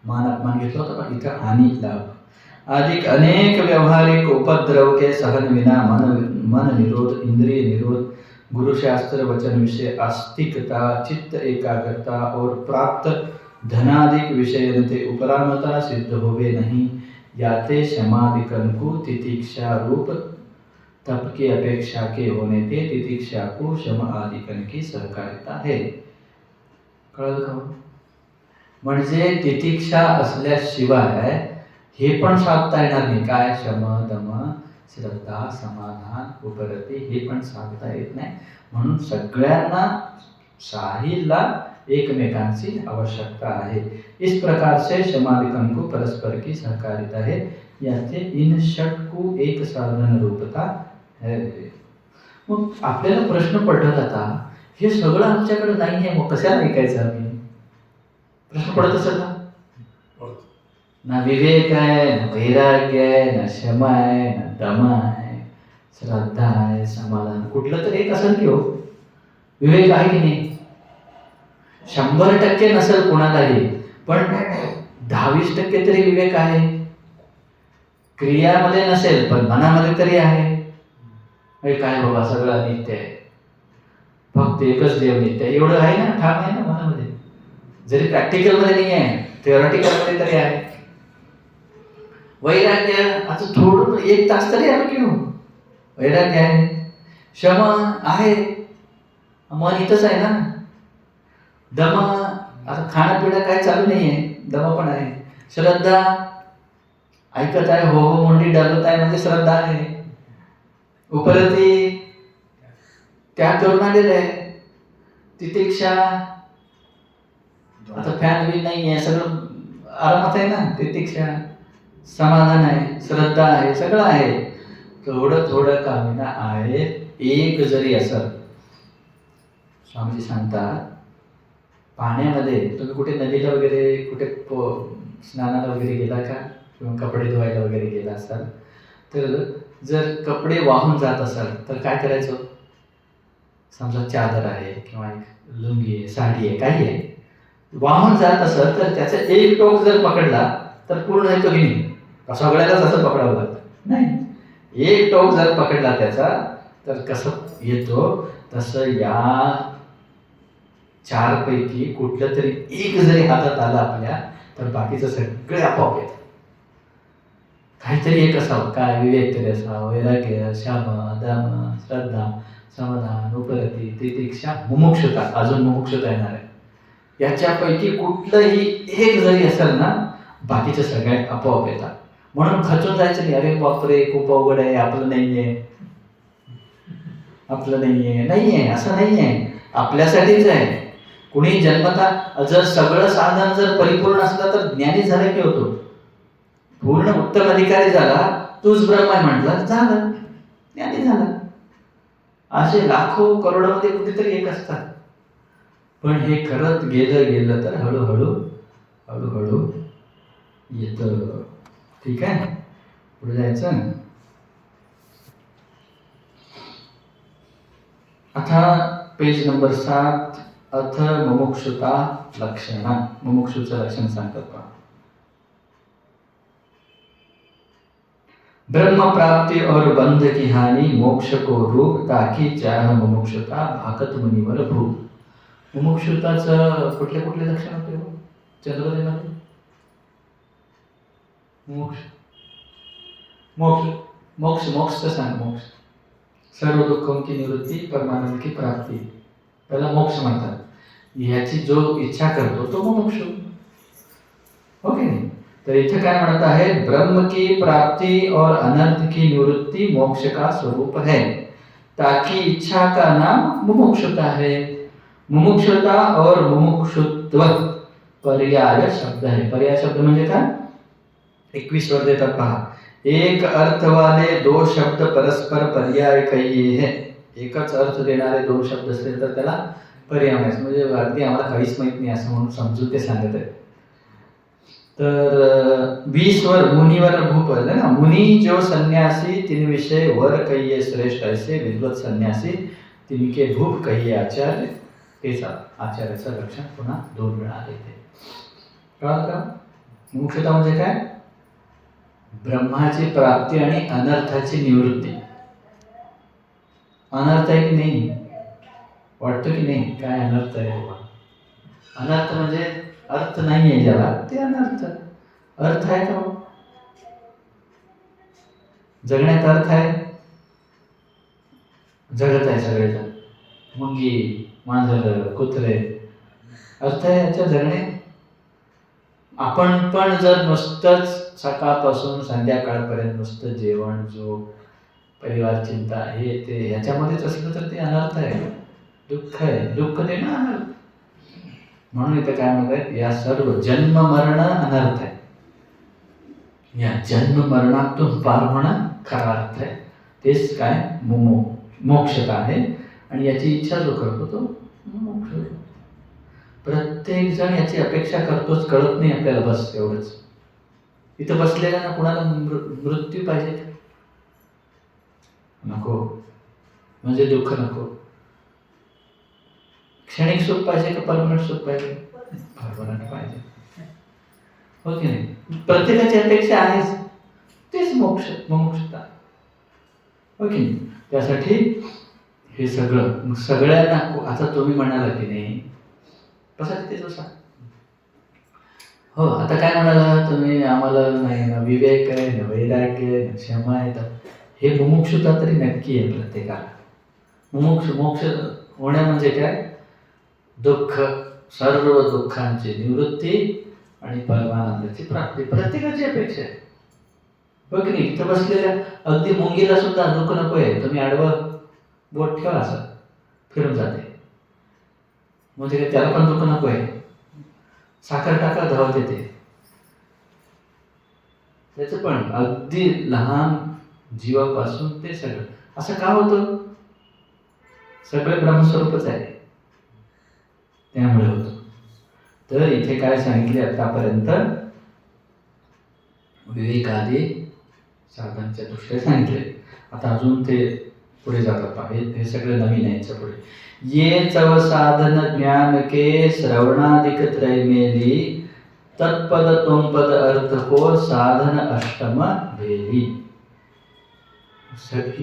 मान अपमान घेतला होता पण इथं हानी लाभ अधिक अनेक व्यवहारिक उपद्रव के सहन विना मन निरोध, इंद्रिय निरोध, गुरु शास्त्र वचन विषय आस्तिकता, चित्त एकाग्रता और प्राप्त धनादिक विषयनते उपरामता सिद्ध होवे नहीं। याते समाधिकन को तितिक्षा रूप तप की अपेक्षा के होने ते तितिक्षा को शम आदिकन की सहकारिता है. कळलं का? म्हणजे तितिक्षा असल्याशिवाय हे पण साधता येणार नाही. काय? शम दम श्रद्धा समाधान उपरती हे पण साधता येत नाही. म्हणून सगळ्यांना साहिला एकमेकांची आवश्यकता आहे. इस प्रकार से समाधिकन को परस्पर की सहकारिता है. याचे इन षट को एक साधन रूपता है. मग आपल्याला प्रश्न पडला जाता, हे सगळं आमच्याकडे नाही आहे, मग कशाला ऐकायचं आम्ही? प्रश्न पडत असेल ना. ना विवेक आहे, ना वैराग्य आहे, ना क्षमा आहे, ना दम आहे, श्रद्धा आहे, समाधान, कुठलं तरी एक असेल की हो. विवेक आहे की नाही? 100% नसेल कोणालाही, पण 10-20% तरी विवेक आहे. क्रियामध्ये नसेल पण मनामध्ये तरी आहे. काय बाबा सगळं अनित्य आहे, फक्त एकच देव नित्य आहे, एवढं आहे ना, ठाम आहे ना मनामध्ये. जरी प्रॅक्टिकल मध्ये नाही आहे, थिअरॉटिकल मध्ये तरी आहे. वैराग्य आता थोडं 1 तास तरी आहे की हो. वैराग्य आहे, क्षमा आहे, मन इथंच आहे ना. दम आता खाणं पिणं काय चालू नाही आहे, दम पण आहे. श्रद्धा ऐकत आहे, हो हो मोंडी डलत आहे म्हणजे श्रद्धा आहे. उपरती त्याग करून आलेलं आहे. तितिक्षा आता फॅन बी नाही आहे, सगळं आरामात आहे ना. तितिक्षा समाधान आहे, श्रद्धा आहे, सगळं आहे. थोडं थोडं कामिना आहे. एक जरी असं स्वामीजी सांगतात, पाण्यामध्ये तुम्ही कुठे नदीला वगैरे कुठे स्नानाला वगैरे गेला का, किंवा कपडे धुवायला वगैरे गेला असाल तर जर कपडे वाहून जात असाल तर काय करायचं? समजा चादर आहे किंवा एक लुंगी आहे, साडी आहे, काही आहे, वाहून जात असेल तर त्याचा एक टोक जर पकडला तर पूर्ण येतो की नाही? सगळ्यालाच असं पकडावं लागतं नाही. एक टोक जर पकडला त्याचा तर कसं येतो, तसं या 4 पैकी कुठलं तरी एक जरी हातात आलं आपल्या तर बाकीचं सगळे आपोआप येतं. काहीतरी एक असावं. काय? विवेक तरी असावं, वैराग्य, क्षम दम श्रद्धा समाधान उपरती तितिक्षा मुमुक्षुता, अजून मुमुक्षुता येणार आहे. याच्यापैकी कुठलंही एक जरी असेल ना, बाकीचे सगळे आपोआप येतात. म्हणून खचून जायचं नाही, अरे बापरे खूप अवघड आहे, आपलं नाहीये, आपलं नाहीये. नाहीये, असं नाहीये, आपल्यासाठीच आहे. कुणी जन्मता जर सगळं साधन जर परिपूर्ण असलं तर ज्ञानी झाला की होतो, पूर्ण उत्तम अधिकारी झाला, तूच ब्रह्म आहे म्हटलं, झालं ज्ञानी झाला. असे लाखो करोडामध्ये कुठेतरी एक असतात. पण हे करत गेलं तर हळूहळू येतं. ठीक आहे. पुढे जायचं. आता पेज नंबर 7. अथ मुमुक्षुता लक्षण. मुमुक्षुचं लक्षण सांगतात पहा. ब्रह्म प्राप्ति और बंध की हानि मोक्ष को रूप ताकि चाह मुमुक्षुता भाकत मुनिवर भू. मुमुक्षुताचं कुठले कुठले लक्षण होते हो चंद्रोदयमध्ये? मोक्ष मोक्ष मोक्ष मोक्ष सांग. मोक्ष सर्व दुःखों की निवृत्ती, परमानंद की प्राप्ती, त्याला मोक्ष म्हणतात. ह्याची जो इच्छा करतो तो मोक्ष. हो की नाही? तर इथे काय म्हणत आहे? ब्रह्म की प्राप्ति और अनर्थ की निवृत्ति मोक्ष का स्वरूप है, ताकि इच्छा का नाम मुमुक्षुता है. मुमुक्षुता और मुमुक्षुत्व पर्याय शब्द है. पर्याय शब्द म्हणजे काय? 21 वर देतात पहा. एक अर्थ वाले दो शब्द परस्पर पर्याय कहिए है. एकच अर्थ देणारे दोन शब्द असतील तर त्याला पर्याय म्हणायचं. म्हणजे अगदी आम्हाला काहीच माहित नाही असं म्हणून समजून ते सांगत आहे. तर 20 वर मुनिवर भूप आहे ना. मुनी जो सन्यासी तीन विषय वर कहिए श्रेष्ठ, ऐसे विद्वत सन्यासी तिनके भूप कहिए आचार्य. तेच आचार्याचं लक्षण पुन्हा 2 वेळा येते. कळलं का? मुख्यतः म्हणजे काय? ब्रह्माची प्राप्ती आणि अनर्थाची निवृत्ती. अनर्थ आहे की नाही? वाटतं की नाही? काय अनर्थ आहे बाबा? अनर्थ म्हणजे अर्थ नाही आहे ज्याला ते अनर्थ. अर्थ आहे का? जगण्यात अर्थ आहे. जगत आहे सगळेजण, मुंगी, मांजर, कुत्रे. अर्थ आहे याच्या जगणे. आपण पण जर नुसतंच सकाळपासून संध्याकाळपर्यंत नुसतं जेवण, झोप, परिवार चिंता हे ते ह्याच्यामध्येच असलं तर ते अनर्थ आहे, दुःख आहे. दुःख ते ना अनर्थ. म्हणून इथं काय म्हणतात? या सर्व जन्म मरण अनर्थ आहे. या जन्म मरणातून पार होणं खरा अर्थ आहे. तेच काय? मोक्षता आहे. आणि याची इच्छा जो करतो तो मोक्ष. प्रत्येक जण याची अपेक्षा करतोच, कळत नाही आपल्याला. बस एवढंच. इथं बसलेल्या ना कुणाला मृत्यू पाहिजे नको, म्हणजे दुःख नको. क्षणिक सुख पाहिजे का परमनंट सुख पाहिजे? परमनंट पाहिजे. हो की नाही? प्रत्येकाची अपेक्षा आहेच. तेच मोक्ष, मुमुक्षुता. हो की नाही? त्यासाठी हे सगळं सगळ्यांना. आता तुम्ही म्हणाला की नाही कसा ते जसा. हो, आता काय म्हणाला तुम्ही? आम्हाला नाही ना विवेक आहे, ना वैराग्य आहे, ना क्षमा आहे. हे मुमुक्षुता तरी नक्की आहे प्रत्येकाला. मोक्ष होण्या म्हणजे काय? दुःख, सर्व दुःखांची निवृत्ती आणि परमानंदाची प्राप्ती प्रत्येकाची अपेक्षा आहे. हो की नाही? इथं बसलेल्या अगदी मुंगीला सुद्धा दुःख नको आहे. तुम्ही आडवं बोट ठेवा, असं फिरून जाते. म्हणजे काय त्याला पण दुःख नको आहे? साखर टाका, धावत येते. त्याचं पण अगदी लहान जीवापासून ते सगळं. असं का होतं? सगळे ब्रह्मस्वरूपच आहे, त्यामुळे होतं. तर इथे काय सांगितले आतापर्यंत? विवेकादी साधनच्या दृष्ट्या सांगितले. आता अजून ते पुढे जातात. हे सगळे नवीन आहे. याच्या पुढे ये चव साधन ज्ञान के श्रवणादिक त्रैमेली, तत्पद तुमपद अर्थ को साधन अष्टम भेदी.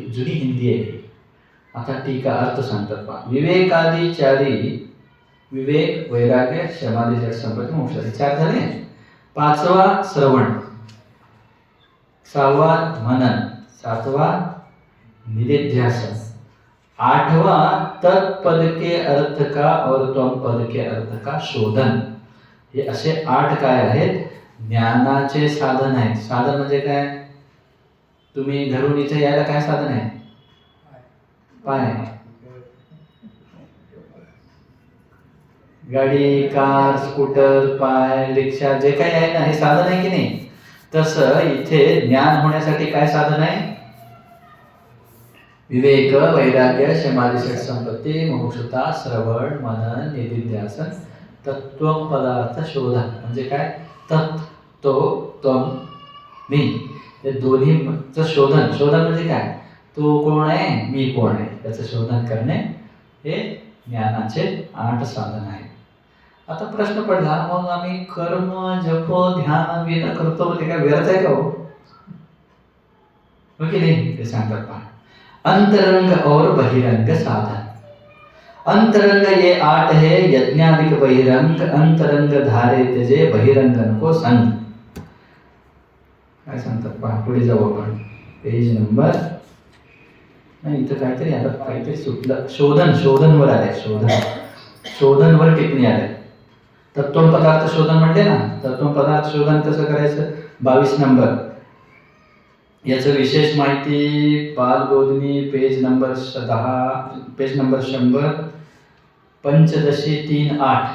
जुनी हिंदी आहे. आता टीका अर्थ सांगतात पहा. विवेकादी चारी, विवेक, वैराग्य, समाधी, जड संपत्ती, मोक्ष, 4 झाले. 5वा श्रवण, 6वा मनन, 7वा निधिध्यासन, 8वां तत्पद के अर्थ का और त्वम पद के अर्थ का शोधन. हे असे 8 काय आहेत? ज्ञानाचे साधन आहेत. साधन म्हणजे काय? तुम्ही घरून इथे यायला काय साधन आहे? पाय. गाडी, कार, स्कूटर, पाय, रिक्षा, जे काही आहे ना हे साधन आहे की नाही? तसं इथे ज्ञान होण्यासाठी काय साधन आहे? विवेक, वैराग्य, समाधी, संपत्ती, मुमुक्षुता, श्रवण, मनन, निधिध्यासन, तत्व पदार्थ शोधन. म्हणजे काय? तत्, तो, त्वम, मी. ते दोन्हीचं शोधन म्हणजे काय, तो कोण आहे, मी कोण आहे, त्याचं शोधन करणे हे ज्ञानाचे 8 साधन आहे. आता प्रश्न पडला, मग आम्ही कर्म जप ध्यान विन करतो ते काय व्यर्थ आहे का हो की नाही? ते सांगतात पहा, अंतरंग और बहिरंग साधन. अंतरंग ये 8 है, यज्ञाधिक बहिरंग. अंतरंग धारे तेजे, बहिरंगन को संग. काय सांगतात पहा, पुढे जाऊ आपण. पेज नंबर नाही, इथं काहीतरी आलं, काहीतरी सुटलं. शोधनवर आलंय. शोधनवर टिप्पणी आलंय. तत्व पदार्थ शोधन म्हटले ना, तत्व पदार्थ शोधन कसं करायचं, 22 नंबर. याचं विशेष माहिती Balabodhini page number 10, page number 100, Panchadashi 3:8.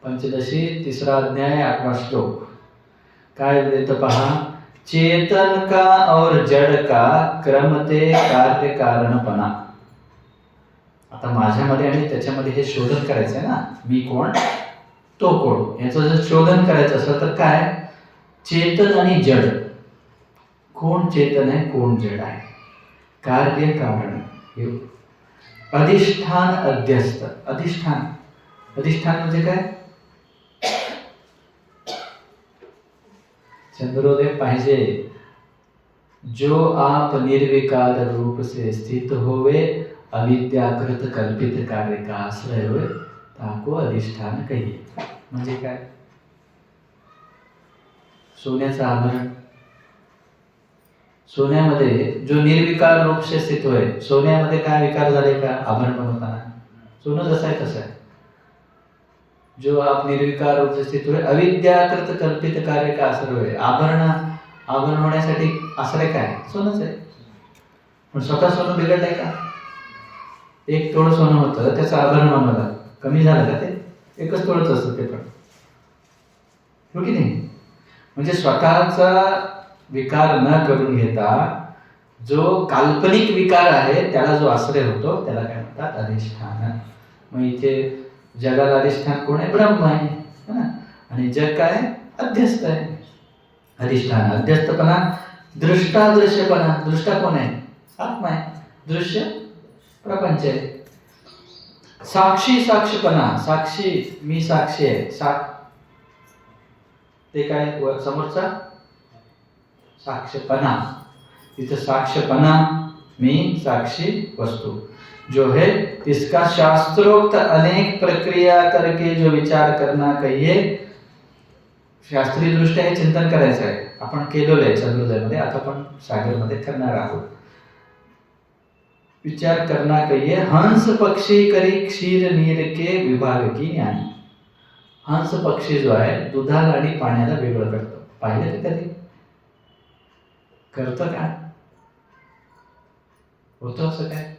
Panchadashi 3रा अध्याय 8वां श्लोक. काय देतं पहा, चेतन का और जड़ का क्रमते कार्य कारणपणा. आता माझ्यामध्ये आणि त्याच्यामध्ये हे शोधन करायचं आहे ना, मी कोण तो कोण, याचं जर शोधन करायचं असेल तर काय, चेतन आणि जड, कोण चेतन आहे कोण जड आहे, कार्य कारण, अधिष्ठान अध्यस्त. अधिष्ठान म्हणजे काय, चंद्रोदय पाहिजे. जो आप निर्विकार रूप से स्थित होवे, अविद्याकृत कल्पित कार्य का आश्रय होय, ताको अधिष्ठान कहिए. म्हणजे काय, सोन्याचं आभरण, सोन्यामध्ये जो निर्विकार रूप से स्थित होय, सोन्यामध्ये काय विकार झाले का आभरण बनवताना, सोनं जसं आहे तसं आहे. जो आप निर्विकार रूप से स्थित हुए, अविद्याकृत कल्पित कार्य का आश्रय होय. आभरण होण्यासाठी आश्रय काय, सोनंच आहे. पण स्वतः सोनं बिघडलंय का, 1 तोळ सोनं होतं, त्याचं आभरण बनवलं, कमी झालं का ते, 1च तोळच असतं ते पण, हो की नाही. म्हणजे स्वतःचा विकार न करून घेता जो काल्पनिक विकार आहे त्याला जो आश्रय होतो त्याला काय म्हणतात, अधिष्ठान. मग इथे जगाला अधिष्ठान कोण आहे, ब्रह्म आहे ना, आणि जग काय, अध्यस्त आहे. अधिष्ठान, अध्यस्तपणा, दृष्टादृश्यपणा. दृष्टा कोण आहे, आत्मा आहे, दृश्य प्रपंच आहे. साक्षीपणा, साक्षी मी साक्षी आहे, ते काय समोरचा साक्षपणा. तिथे साक्षपणा, मी साक्षी वस्तू जो है, इसका शास्त्रोक्त अनेक प्रक्रिया करके जो विचार करना कहिए. शास्त्रीय दृष्ट्या हे चिंतन करायचं आहे, आपण केलेलं आहे चंद्रोदयमध्ये, आता आपण सागरमध्ये करणार आहोत. विचार करना कहिए, हंस पक्षी करी क्षीर नीर के विभाग की ज्ञानी. हंस पक्षी जो आहे दुधाला आणि पाण्याला वेगळं करतो, पाहिलं ते कधी, करतं का, होतं असं काय,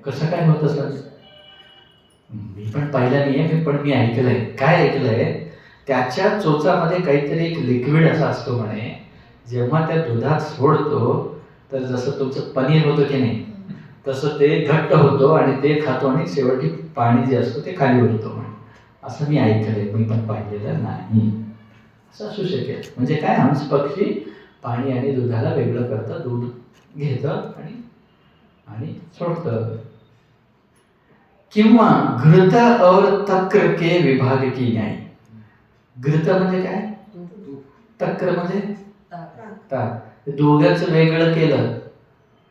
कसं काय होतं सर, मी पण पाहिलं नाहीये, पण मी ऐकलंय. काय ऐकलंय, त्याच्या चोचामध्ये काहीतरी एक लिक्विड असा असतो म्हणे, जेव्हा त्या दुधात सोडतो तर जसं तुमचं पनीर होतं की नाही, तसं ते घट्ट होतो आणि ते खातो आणि शेवटी पाणी जे असतं ते खाली उरतो म्हणे, असं मी ऐकलंय, मी पण पाहिलेलं नाही. असं असू शकेल. म्हणजे काय, हंस पक्षी पाणी आणि दुधाला वेगळं करतं, दूध घेतं आणि सोडतं. किंवा घृत और तक्र के विभाग की न्याय. घृत म्हणजे काय, तक्र म्हणजे ताक. दोघांचं वेगळं केलं,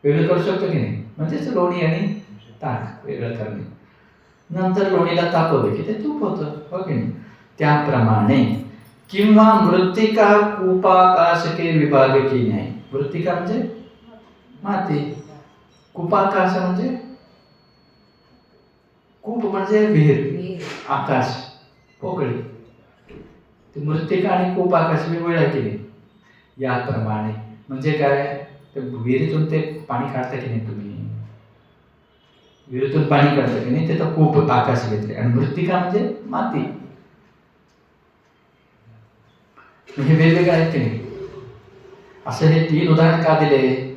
वेगळं करू शकतो की नाही, म्हणजेच लोणी आणि ताक वेगळं करणे. नंतर लोणीला तापवलं की ते तूप होतं, हो की नाही. त्याप्रमाणे किंवा मृत्तिका कूपाकाश के विभाग की न्याय. मृत्तिका म्हणजे माती, कूपाकाश म्हणजे कूप म्हणजे विहीर, आकाश पोकळी. मृत्तिका आणि कूप आकाश वेगवेगळ्या केली. याप्रमाणे म्हणजे काय, ते विहिरीतून ते पाणी काढता की नाही, तुम्ही विहिरीतून पाणी काढता की नाही, ते तर कूप आकाश घेतले. आणि मृत्तिका म्हणजे माती. हे वेगवेगळे आहेत की नाही. असं हे 3 उदाहरण का दिले,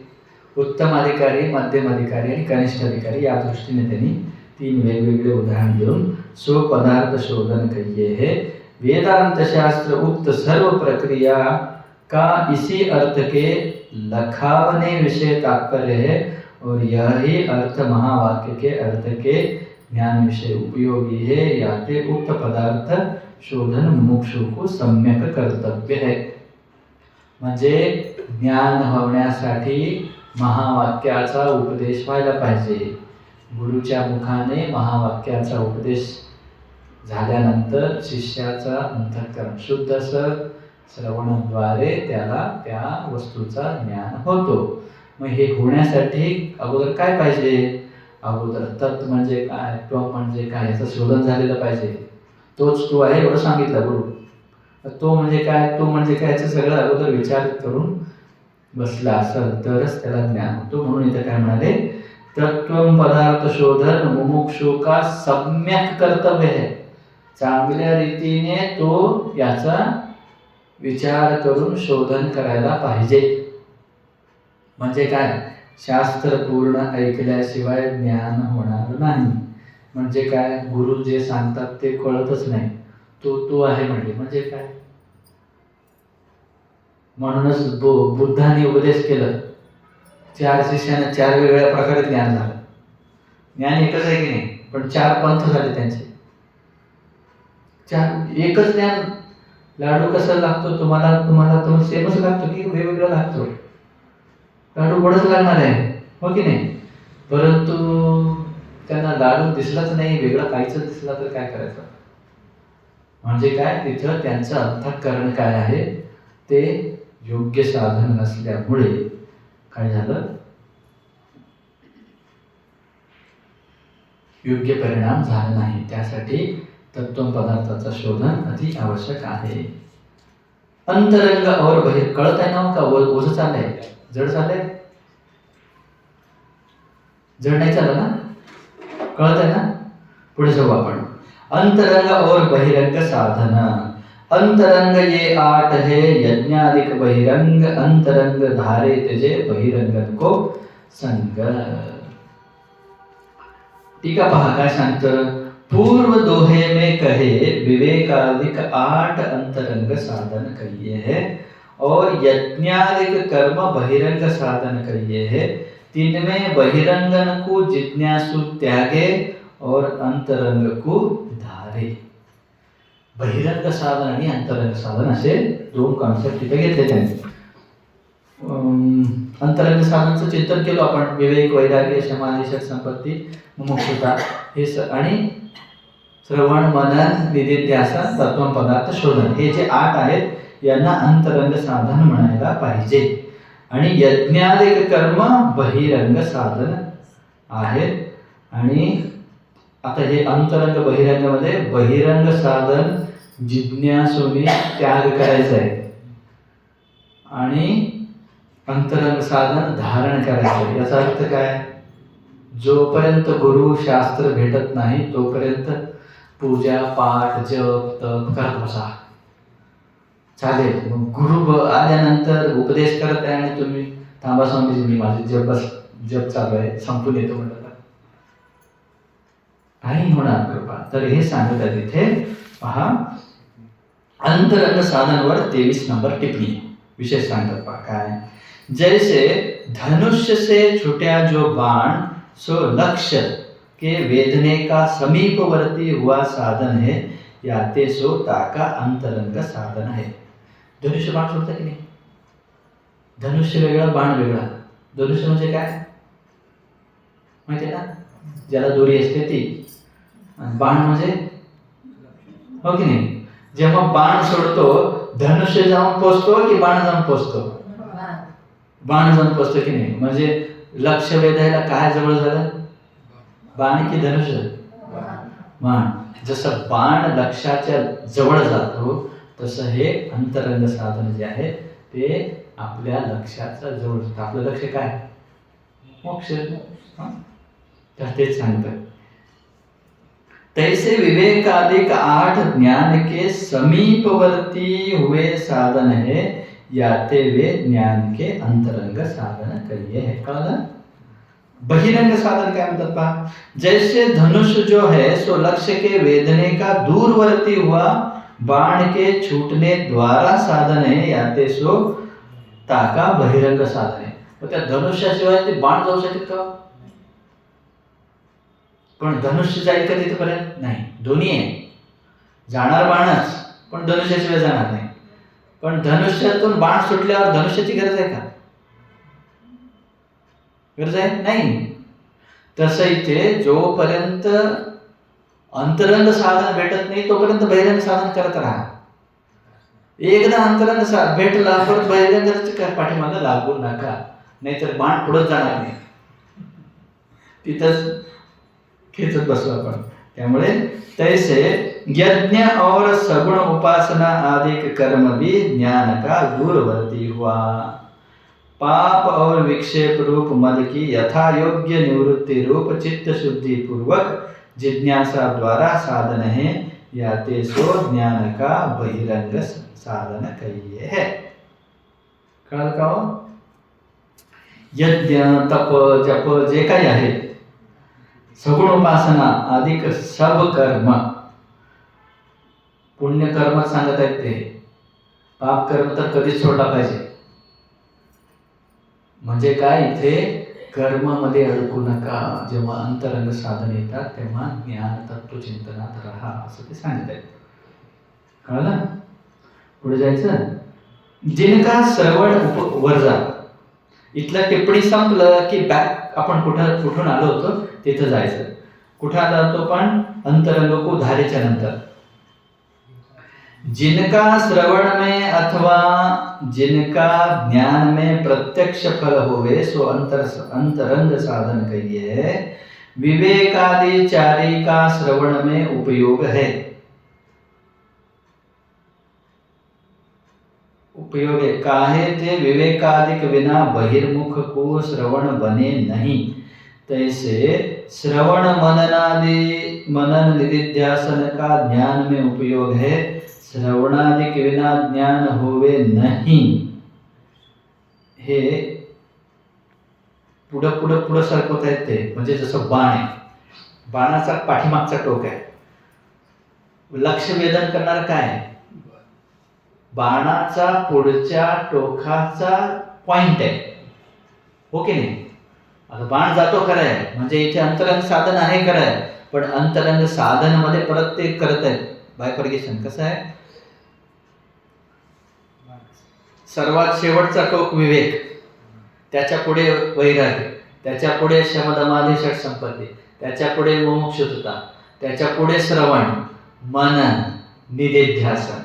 उत्तम अधिकारी, मध्यम अधिकारी आणि कनिष्ठ अधिकारी, या दृष्टीने त्यांनी 3 वेगवेगळे उदाहरण देऊन सो पदार्थ शोधन कहिए है. वेदांत शास्त्र उक्त सर्व प्रक्रिया का इसी अर्थ के लखावने विषय तात्पर्य है और यही अर्थ महावाक्य के अर्थ के ज्ञान विषय उपयोगी है, याते उक्त पदार्थ शोधन मुमुक्षु को सम्यक कर्तव्य है. म्हणजे ज्ञान होण्यासाठी महावाक्याचा उपदेश व्हायला पाहिजे. गुरुच्या मुखाने महावाक्याचा उपदेश झाल्यानंतर शिष्याचा अंतःकरण शुद्ध असं श्रवणाद्वारे त्याला त्या वस्तूचा ज्ञान होतो. मग हे होण्यासाठी अगोदर काय पाहिजे? अगोदर तत् म्हणजे काय, त्वम म्हणजे काय याचं शोधन झालेलं पाहिजे. तोच तो आहे एवढं सांगितलं गुरु. तो म्हणजे काय, तो म्हणजे काय याचं सगळं अगोदर विचार करून बसला असेल तरच त्याला ज्ञान होतो. म्हणून इथे काय म्हणाले, तत्त्वम पदार्थ शोधन मुमुक्षु का सम्यक कर्तव्य है. चांगल्या रीतीने तो याचा विचार करून शोधन करायला पाहिजे. म्हणजे काय, शास्त्र पूर्ण ऐकल्याशिवाय ज्ञान होणार नाही. म्हणजे काय, गुरु जे सांगतात ते कळतच नाही, तो आहे म्हणजे काय. म्हणूनच बुद्धाने उपदेश केलं, 4 शिष्यांना 4 वेगवेगळ्या प्रकारे ज्ञान झालं. ज्ञान एकच आहे की नाही, पण 4 पंथ झाले त्यांचे. 4 एकच ज्ञान. लाडू कसा लागतो तुम्हाला सेमच लागतो की वेगवेगळा लागतो? लाडू गोडच लागणार आहे, हो की नाही? परंतु त्यांना लाडू दिसलाच नाही, वेगळं काहीच दिसला तर काय करायचं? म्हणजे काय, तिथं त्यांचं अंतःकरण काय आहे ते योग्य साधन नसल्यामुळे काय झालं, योग्य परिणाम झाला नाही. त्यासाठी तत्व पदार्थाचं शोधन अति आवश्यक आहे. अंतरंग और बहिर कळत आहे ना का? ओझं चाललंय, जड चाललंय, जड नाही चाललं ना, कळत आहे ना? पुढे जाऊ आपण. अंतरंग और बहिरंग साधन. अंतरंग ये 8 है, यज्ञादिक बहिरंग. अंतरंग धारे तेजे बहिरंगन को संग. टीका पहा काय सांगतं. पूर्व दोहे में कहे विवेकादिक 8 अंतरंग साधन कहिए है और यज्ञादिक कर्म बहिरंग साधन कहिए है. तिनमें बहिरंगन को जिज्ञासु त्यागे और अंतरंग को धारे. बहिरंग साधन आणि अंतरंग साधन असे 2 कॉन्सेप्ट तिथे घेतले त्यांनी. अंतरंग साधनचं चिंतन केलं आपण. विवेक, वैराग्य, समाधी, षट्संपत्ती, मुमुक्षुता हे आणि श्रवण, मनन, निधिध्यासन, तत्व पदार्थ शोधन हे जे 8 आहेत यांना अंतरंग साधन म्हणायला पाहिजे. आणि यज्ञादिक कर्म बहिरंग साधन आहेत. आणि आता हे अंतरंग बहिरंग मध्ये बहिरंग साधन जिज्ञासूने त्याग करायचा आहे आणि अंतरंग साधन धारण करायचं आहे. याचा अर्थ काय, जोपर्यंत गुरु शास्त्र भेटत नाही तोपर्यंत पूजा, पाठ, जप, तप करत बसा, चालेल. मग गुरु आल्यानंतर उपदेश करत आहे आणि तुम्ही थांबा स्वामीजी मी माझे जप चालू आहे, संपून येतो म्हणलं तर नाही होणार कृपा. तर हे सांगत आहे तिथे पहा. अंतरंग साधनवर 23 नंबर टिप्पणी विशेष सांगतात पहा काय. जैसे धनुष्य से छूटा जो बाण सो लक्ष्य के वेदने का समीपवर्ती हुआ साधन है, याते सो ताका अंतरंग साधन है. धनुष्य बाण सोडता की नाही? धनुष्य वेगळा, बाण वेगळा. धनुष्य म्हणजे काय माहिती आहे ना, ज्याला दोरी असते ती. बाण म्हणजे, हो की नाही? जेव्हा बाण सोडतो धनुष्य जाऊन पोचतो की बाण जाऊन पोचतो? बाण जाऊन पोचतो की नाही? म्हणजे लक्ष वेधायला काय जवळ झालं, बाण की धनुष्य? बाण. जसं बाण लक्षाच्या जवळ जातो तसं हे अंतरंग साधन जे आहे ते आपल्या लक्षाच्या जवळ जातं. आपलं लक्ष काय, मोक्ष. तर तेच सांगतं. तैसे विवेकादिक 8 ज्ञान के समीपवर्ती हुए साधन है, याते वे ज्ञान के अंतरंग साधन कहिए है. कळलं? बहिरंग साधन क्या मतलब पहा. जैसे धनुष जो है सो लक्ष्य के वेदने का दूरवर्ती हुआ बाण के छूटने द्वारा साधन आहे याते सो ताका बहिरंग साधन आहे. मग त्या धनुष्याशिवाय ते बाण जाऊ शकत का? पण धनुष्य जाईल का तिथपर्यंत? नाही. दोन्ही आहे, जाणार बाणच पण धनुष्याशिवाय जाणार नाही. पण धनुष्यातून बाण सुटल्यावर धनुष्याची गरज आहे का? गरज आहे नाही. तसं इथे जोपर्यंत अंतरंग साधन भेटत नाही तोपर्यंत बहिरंग साधन करत राहा. एकदा अंतरंग भेटला परत बहिरंगाच्या पाठीमागे लागू नका, नाहीतर बाण पुढे जाणार नाही, तिथंच खेचत बसू आपण. त्यामुळे तैसे यज्ञ और सगुण उपासना आदि कर्म भी ज्ञान का दूरवर्ती हुआ. पाप और विक्षेप रूप मद की यथा योग्य निवृत्ति रूप चित्त शुद्धि पूर्वक जिज्ञासा द्वारा साधन है याते सो ज्ञान का बहिरंग साधन कहिए है. कळलं का हो? यज्ञ तप जप जे काही आहे, सगुण उपासना अधिक सब कर्म, पुण्य कर्म सांगत आहेत ते. पाप कर्म तर कधीच सोडला पाहिजे. म्हणजे काय, इथे कर्म मध्ये अडकू नका. जेव्हा अंतरंग साधन येतात तेव्हा ज्ञान तत्व चिंतनात राहा असं ते सांगत आहेत. कळलं? पुढे जायचं. जिनका श्रवण वर जा. इथलं टिप्पणी संपलं की बॅक आपण कुठून आलो होतो तिथं जायचं. कुठं आलो होतो पण? अंतरंग को धारेच्या नंतर. जिनका श्रवण में अथवा जिनका ज्ञान में प्रत्यक्ष फल होवे सो अंतरंग साधन कहिए. विवेकादि चारि का श्रवण में उपयोग है. उपयोग है काहे ते विवेकादिक बिना बहिर्मुख को श्रवण बने नहीं. तैसे श्रवण मनन निधिध्यासन का ज्ञान में उपयोग है. श्रवणादि के बिना ज्ञान होवे नहीं. हे पुढं सरकवत आहेत ते. म्हणजे जसं बाण आहे, बाणाचा पाठीमागचा टोक आहे. लक्ष वेधन करणार काय? बाणाचा पुढच्या टोकाचा पॉइंट आहे, हो की नाही? आता बाण जातो खरं आहे, म्हणजे इथे अंतरंग साधन आहे खरं आहे, पण अंतरंग साधन मध्ये परत ते करत आहेत बायफर्गेशन. कसं आहे? सर्वात शेवटचा टोक विवेक, त्याच्या पुढे वैराग्य, त्याच्या पुढे शमदमादी षट संपत्ती, त्याच्या पुढे मुमुक्षुता, त्याच्या पुढे श्रवण, मनन, निधिध्यासन,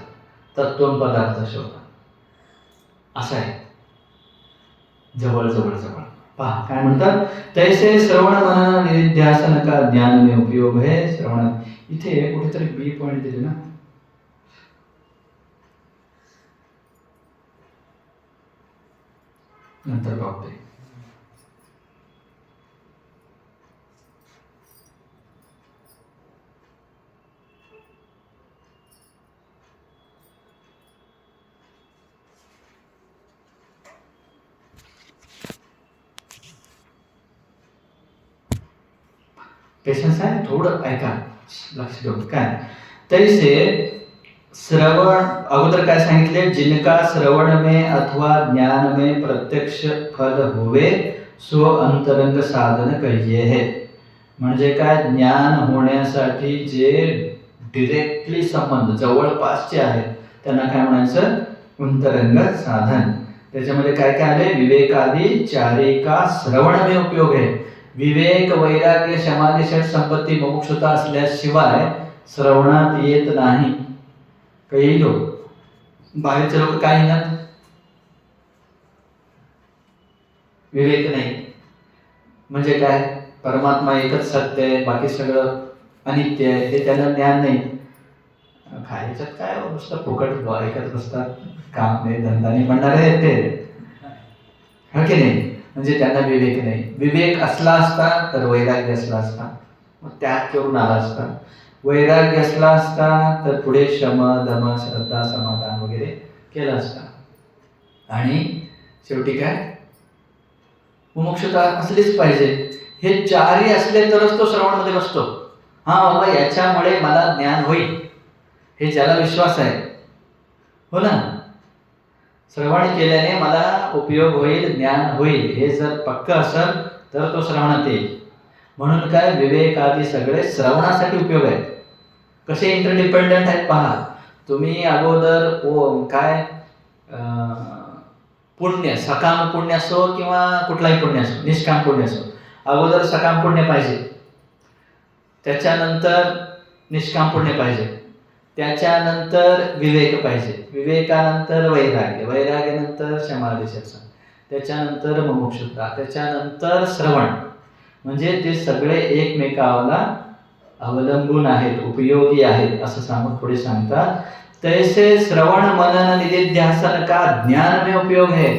तत्व पदार्थ शोध. असं आहे जवळ जवळ जवळ. पहा काय म्हणतात. तैसे श्रवण मनन निधिध्यासन का ज्ञान में उपयोग है. श्रवण इथे कुठेतरी बी पॉइंट दिले ना, नंतर बघते. पेशन्स आहे, थोडं ऐका, लक्ष देऊन. काय तैसे श्रवण अगोदर काय सांगितले. जिनका श्रवण में अथवा ज्ञान में प्रत्यक्ष फल होवे सो अंतरंग साधन कहिए है. म्हणजे काय? ज्ञान होण्यासाठी जे डिरेक्टली संबंध जवळपासचे आहेत त्यांना काय म्हणायचं? अंतरंग साधन. त्याच्यामध्ये काय काय आले? विवेकादि चारि का श्रवण में उपयोग है. विवेक, वैराग्य, समाधी, षट संपत्ती, मुमुक्षुता असल्याशिवाय श्रवणात येत नाही. काही लोक, बाहेरचे लोक काय म्हणतात? विवेक नाही म्हणजे काय? परमात्मा एकच सत्य आहे, बाकी सगळं अनित्य आहे, हे त्यांना ज्ञान नाही. खायच्यात काय नुसतं फुकट ऐकत बसतात, काम नाही धंदा नाही म्हणणारे आहेत ते, हा की नाही? म्हणजे त्यांना विवेक नाही. विवेक असला असता तर वैराग्य असला असता, मग त्याग करून आला असता. वैराग्य असला असता तर पुढे शम दम श्रद्धा समाधान वगैरे केलं असता. आणि शेवटी काय? मुमुक्षुता असलीच पाहिजे. हे चारही असले तरच तो श्रवणामध्ये बसतो. हा बाबा याच्यामुळे मला ज्ञान होईल, हे ज्याला विश्वास आहे, हो ना, श्रवण केल्याने मला उपयोग होईल, ज्ञान होईल, हे जर पक्क असेल तर तो श्रवणात येईल. म्हणून काय, विवेक आदी सगळे श्रवणासाठी उपयोग आहेत. कसे इंटरडिपेंडंट आहेत पहा. तुम्ही अगोदर काय पुण्य, सकाम पुण्य असो किंवा कुठलाही पुण्य असो, निष्काम पुण्य असो, अगोदर सकाम पुण्य पाहिजे, त्याच्यानंतर निष्काम पुण्य पाहिजे, त्याच्यानंतर विवेक पाहिजे, विवेकानंतर वैराग्य, वैराग्यानंतर समाधी शासन, त्याच्यानंतर मुमुक्षुता, त्याच्यानंतर श्रवण. म्हणजे ते सगळे एकमेकाला अवलंबून आहेत, उपयोगी आहेत असं सांगून पुढे सांगतात. तैसे श्रवण मनन निधिध्यासन का ज्ञान में उपयोग है.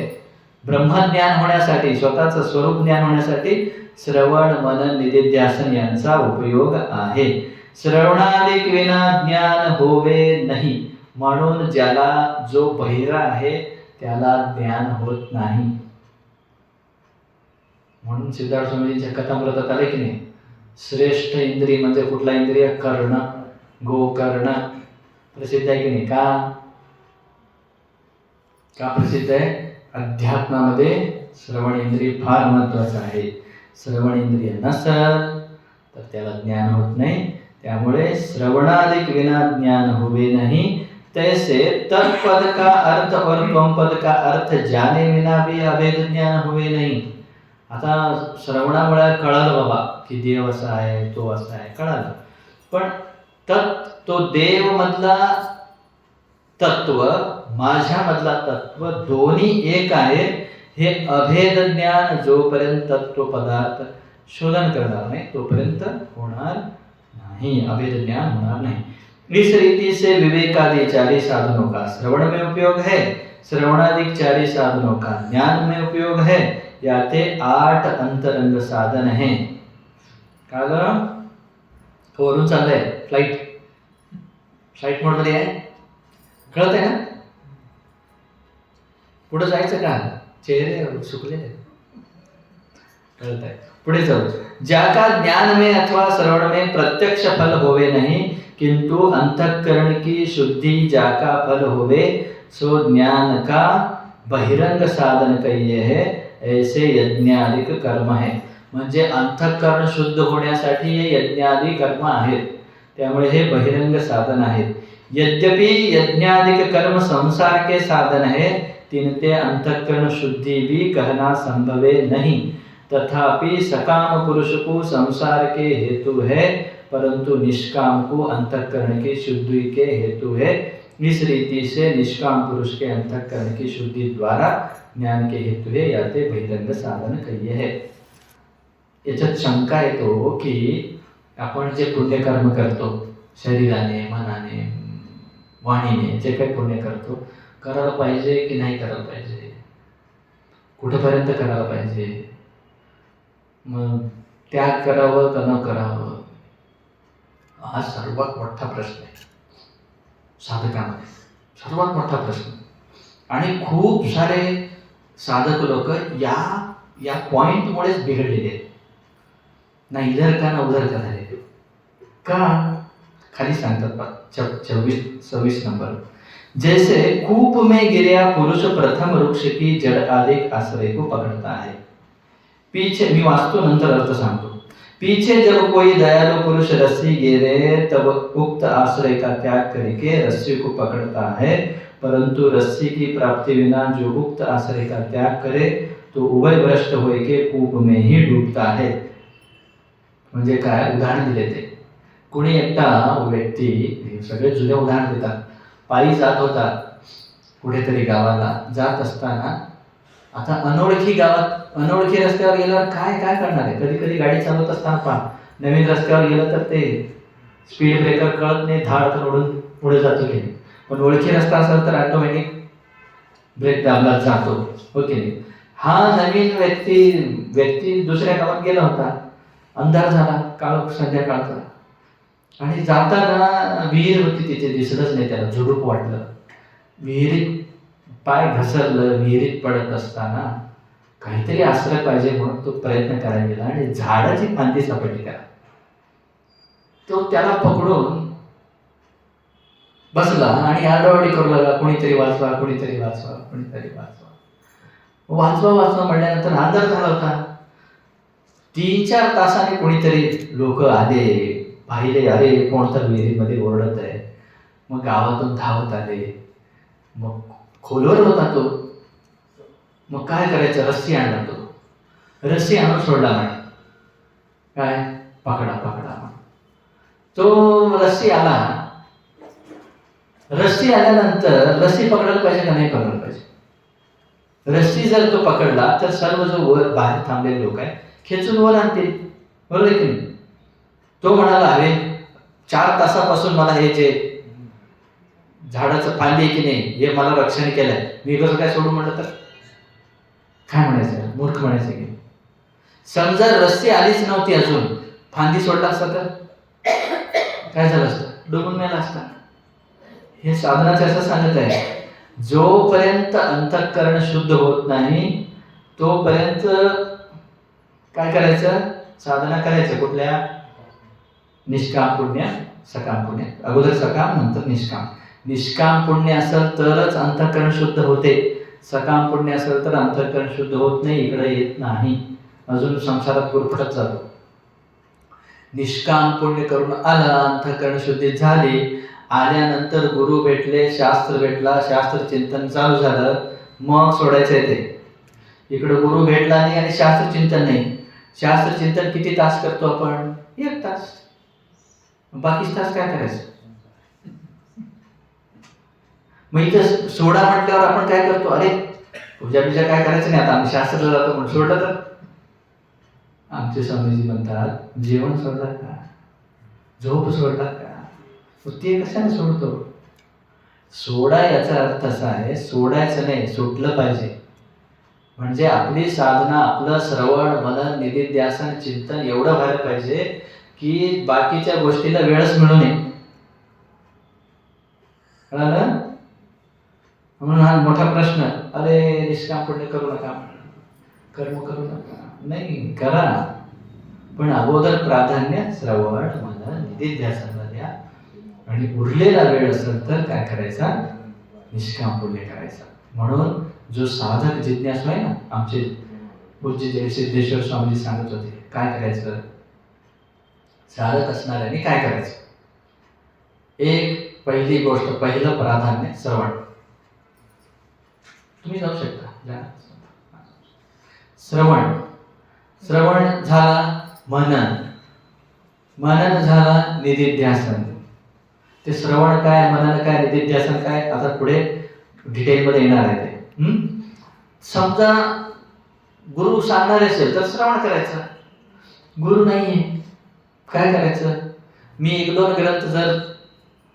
ब्रह्मज्ञान होण्यासाठी, स्वतःचं स्वरूप ज्ञान होण्यासाठी श्रवण मनन निधिध्यासन यांचा उपयोग आहे. श्रवणादिक विना ज्ञान होवे नाही, म्हणून ज्याला, जो बहिरा आहे त्याला ज्ञान होत नाही. म्हणून सिद्धार्थ स्वामीजींच्या कथामृतात आले की नाही, श्रेष्ठ इंद्रिय म्हणजे कुठला इंद्रिय, कर्ण, गोकर्ण प्रसिद्ध आहे की नाही. का प्रसिद्ध आहे? अध्यात्मामध्ये श्रवण इंद्रिय फार महत्वाचं आहे. श्रवण इंद्रिय नसल तर त्याला ज्ञान होत नाही. त्यामुळे श्रवणादिक विना ज्ञान हुए नहीं, तैसे तत्पद का अर्थ और त्वमपद का अर्थ जाने विना भी अभेद ज्ञान हुए नहीं. आता श्रवणामुळे कळालं बाबा की देव असा आहे, तो असा आहे, कळालं. पण तो देव मधला तत्व, माझ्या मधला तत्व दोन्ही एक आहे हे अभेद ज्ञान जोपर्यंत तत्व पदार्थ शोधन करणार नाही तोपर्यंत होणार नहीं, अभेद ज्ञान होणार नहीं. इस रीति से विवेकादि 40 साधनों का श्रवण में उपयोग है, श्रवणादिक 40 साधनों का ज्ञान में उपयोग है. याते 8 अंतरंग साधन है. का ग वरून चाललंय फ्लाईट मोड मध्ये आहे, कळत आहे ना. पुढे जायचं का, चेहरे सुकले कळत आहे. पुढे जाऊ. ज्याका ज्ञान में अथवा श्रवण में प्रत्यक्ष फल होवे नहीं, किंतु अंतःकरण की शुद्धि जाका फल होवे, सो ज्ञान का बहिरंग साधन कहिए है. ऐसे यज्ञादिक कर्म है. म्हणजे अंतःकरण शुद्ध होण्यासाठी हे यज्ञादी कर्म आहेत, त्यामुळे हे बहिरंग साधन आहेत. यद्यपि यज्ञादिक कर्म संसार के साधन है, तिनते अंतःकरण शुद्धि भी कहना संभव नहीं. तथापि सकाम पुरुष को संसार के हेतु है, परंतु निष्काम को अंतःकरण की शुद्धि के हेतु है. इस रीति से निष्काम पुरुष के अंतःकरण की शुद्धि द्वारा ज्ञान के हेतु है, याते बहिरंग साधन कहिए है. याच्यात शंका येतो की आपण जे पुण्यकर्म करतो, शरीराने, मनाने, वाणीने जे काही पुण्य करतो, करायला पाहिजे की नाही करायला पाहिजे, कुठेपर्यंत करायला पाहिजे, मग त्याग करावं का न करावं, हा सर्वात मोठा प्रश्न आहे साधकामध्ये, सर्वात मोठा प्रश्न. आणि खूप सारे साधक लोक या पॉइंटमुळेच बिघडलेले आहेत. ना इधर का ना उधर का झाले. का? खाली सांगतात 26 नंबर. जैसे कूप में गिरा पुरुष प्रथम वृक्ष की जड़ आदि आश्रय को पकड़ता है. पीछे, मी वाचतो नंतर अर्थ सांगतो. पीछे जब कोई दयालु पुरुष रस्सी गिरे तब उक्त आश्रय का त्याग करके रस्सी को पकड़ता है, परंतु रस्सी की प्राप्ति बिना जो उक्त आश्रय का त्याग करे तो उभय भ्रष्ट होय के कूप में ही डूबता है. म्हणजे काय उदाहरण दिले ते. कोणी एकटा व्यक्ती, सगळे जुने उदाहरण देतात, पायी जात होता कुठेतरी गावाला, जात असताना आता अनोळखी रस्त्यावर गेल्यावर काय करणार आहे. कधी कधी गाडी चालवत असताना पहा, नवीन रस्त्यावर गेलं तर ते स्पीड ब्रेकर कळत नाही, धाड ओढून पुढे जातो की नाही. पण ओळखी रस्ता असेल तर ऑटोमॅटिक ब्रेक दाबला जातो, हो की नाही. हा नवीन व्यक्ती दुसऱ्या गावात गेला होता, अंधार झाला, काळ संध्याकाळचा, आणि जाताना विहीर होती, तिथे दिसलंच नाही त्याला, झुडूप वाटलं. विहिरीत पाय घसरलं, विहिरीत पडत असताना काहीतरी आश्रय पाहिजे म्हणून तो प्रयत्न करायला गेला आणि झाडाची फांदी सापडली त्याला. तो त्याला पकडून बसला आणि आरडाओरडी करू लागला, कोणीतरी वाचवा, कोणीतरी वाचवा, कोणीतरी वाचवा. वाचवा वाचवा म्हणल्यानंतर अंधार झाला होता. 3-4 तासाने कोणीतरी लोक आले, पाहिले, अरे कोणतर विहिरीमध्ये ओरडत आहे. मग गावातून धावत आले. मग खोलवर होता तो. मग काय करायचं, रस्सी आणला तो. रस्सी आणून सोडला म्हणे, काय पकडा पकडा. तो रस्सी आला. रस्सी आल्यानंतर रस्सी पकडायला पाहिजे का नाही पकडायला पाहिजे. रस्सी जर तो पकडला तर सर्व जो वर बाहेर थांबलेले लोक आहे खेचून वर आणतील, बरोबर आहे की नाही. तो म्हणाला, अरे 4 तासापासून मला हे जे झाडाचं फांदी आहे की नाही हे मला रक्षण केलंय, मी कसं काय सोडू म्हटलं तर काय म्हणायचं, मूर्ख म्हणायचं की. समजा रस्सी आलीच नव्हती अजून, फांदी सोडला असता तर काय झालं असतं, डुबून मेला असता. हे साधनाचं असं सांगत आहे, जोपर्यंत अंतःकरण शुद्ध होत नाही तोपर्यंत काय करायचं, साधना करायचं. कुठल्या, निष्काम पुण्य सकाम पुण्य. अगोदर सकाम नंतर निष्काम. निष्काम पुण्य असेल तरच अंतःकरण शुद्ध होते, सकाम पुण्य असेल तर अंतःकरण शुद्ध होत नाही, इकडे येत नाही, अजून संसारात गुरफटत जातो. निष्काम पुण्य करून आला, अंतःकरण शुद्धी झाली, आल्यानंतर गुरु भेटले, शास्त्र भेटला, शास्त्र चिंतन चालू झालं, मग सोडायचं आहे ते. इकडे गुरु भेटला नाही आणि शास्त्र चिंतन नाही. शास्त्र चिंतन किती तास करतो आपण, 1 तास. बाकीच तास काय करायचं. मग इथं सोडा म्हटल्यावर आपण काय करतो, अरे पूजा बिजा काय करायचं नाही, आता आम्ही शास्त्राला जातो म्हणून सोडलं तर. आमचे स्वामीजी म्हणतात, जेवण सोडला का, झोप सोडला का, ते कशाने सोडतो. सोडा याचा अर्थ असा आहे, सोडायचं नाही, सुटलं पाहिजे. म्हणजे आपली साधना, आपलं श्रवण मनन निधिध्यासन चिंतन एवढं व्हायला पाहिजे की बाकीच्या गोष्टीला वेळच मिळू नये. कळालं. म्हणून हा मोठा प्रश्न, अरे निष्काम पुण्य करू नका, कर्म करू नका, नाही करा, पण अगोदर प्राधान्य श्रवण मनन निधिध्यासनला द्या. आणि उरलेला वेळ असेल तर काय करायचा, निष्काम पुण्य करायचा. म्हणून जो साधक जिज्ञासू आहे ना, आमचे पूज्य सिद्धेश्वर स्वामीजी सांगत होते, काय करायचं, साधक असणाऱ्याने काय करायचं. एक पहिली गोष्ट, पहिलं प्राधान्य श्रवण. तुम्ही जाऊ शकता, श्रवण. श्रवण झाला, मनन. मनन झाला, निधिध्यासन. ते श्रवण काय, मनन काय, निधिध्यासन काय, आता पुढे डिटेलमध्ये येणार आहे ते. समजा गुरु सांगणार असेल तर श्रवण करायचं, गुरु नाहीये काय करायचं. मी 1-2 ग्रंथ जर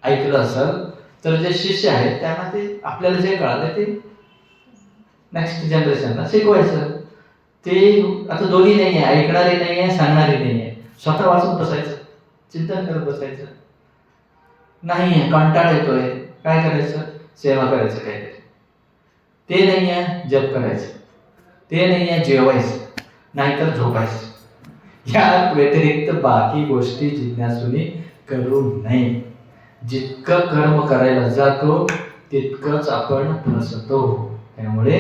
ऐकलं असेल तर जे शिष्य आहेत त्यांना ते आपल्याला जे कळालं ते नेक्स्ट जनरेशनला शिकवायचं. ते आता दोन्ही नाही आहे, ऐकणारे नाही आहे, सांगणारे नाही आहे. स्वतः वाचून बसायचं, चिंतन करत बसायचं. नाही आहे, कंटाळ येतोय, काय करायचं, सेवा करायचं काहीतरी. ते नाही आहे, जप करायचं. ते नाही आहे, जेवायचं, नाहीतर झोपायचं. या व्यतिरिक्त बाकी गोष्टी जिज्ञासूने करू नये. जितकं कर्म करायला जातो तितकंच आपण फसतो. त्यामुळे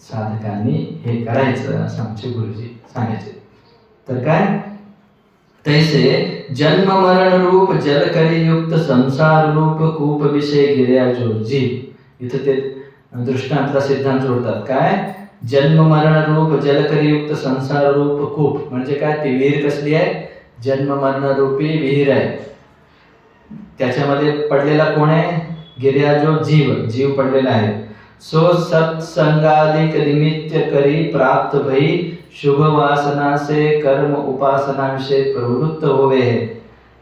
साधकांनी हे करायचं असं आमचे गुरुजी सांगायचे. तर काय, तैसे जन्म मरण रूप जलकरी युक्त संसार रूप कूप विषय गिर्या जो जीव. इथं ते दृष्टांतला सिद्धांत जोडतात. काय, जन्म मरण रूप जलकरी युक्त संसार रूप कूप म्हणजे काय, ती विहीर कसली आहे, जन्म मरण रूपी विहीर आहे. त्याच्यामध्ये पडलेला कोण आहे, गिर्या जो जीव, जीव पडलेला आहे. सो सत्संगादिक निमित्त करी प्राप्त भई शुभ वासना से कर्म उपासना विषय प्रवृत्त होवे.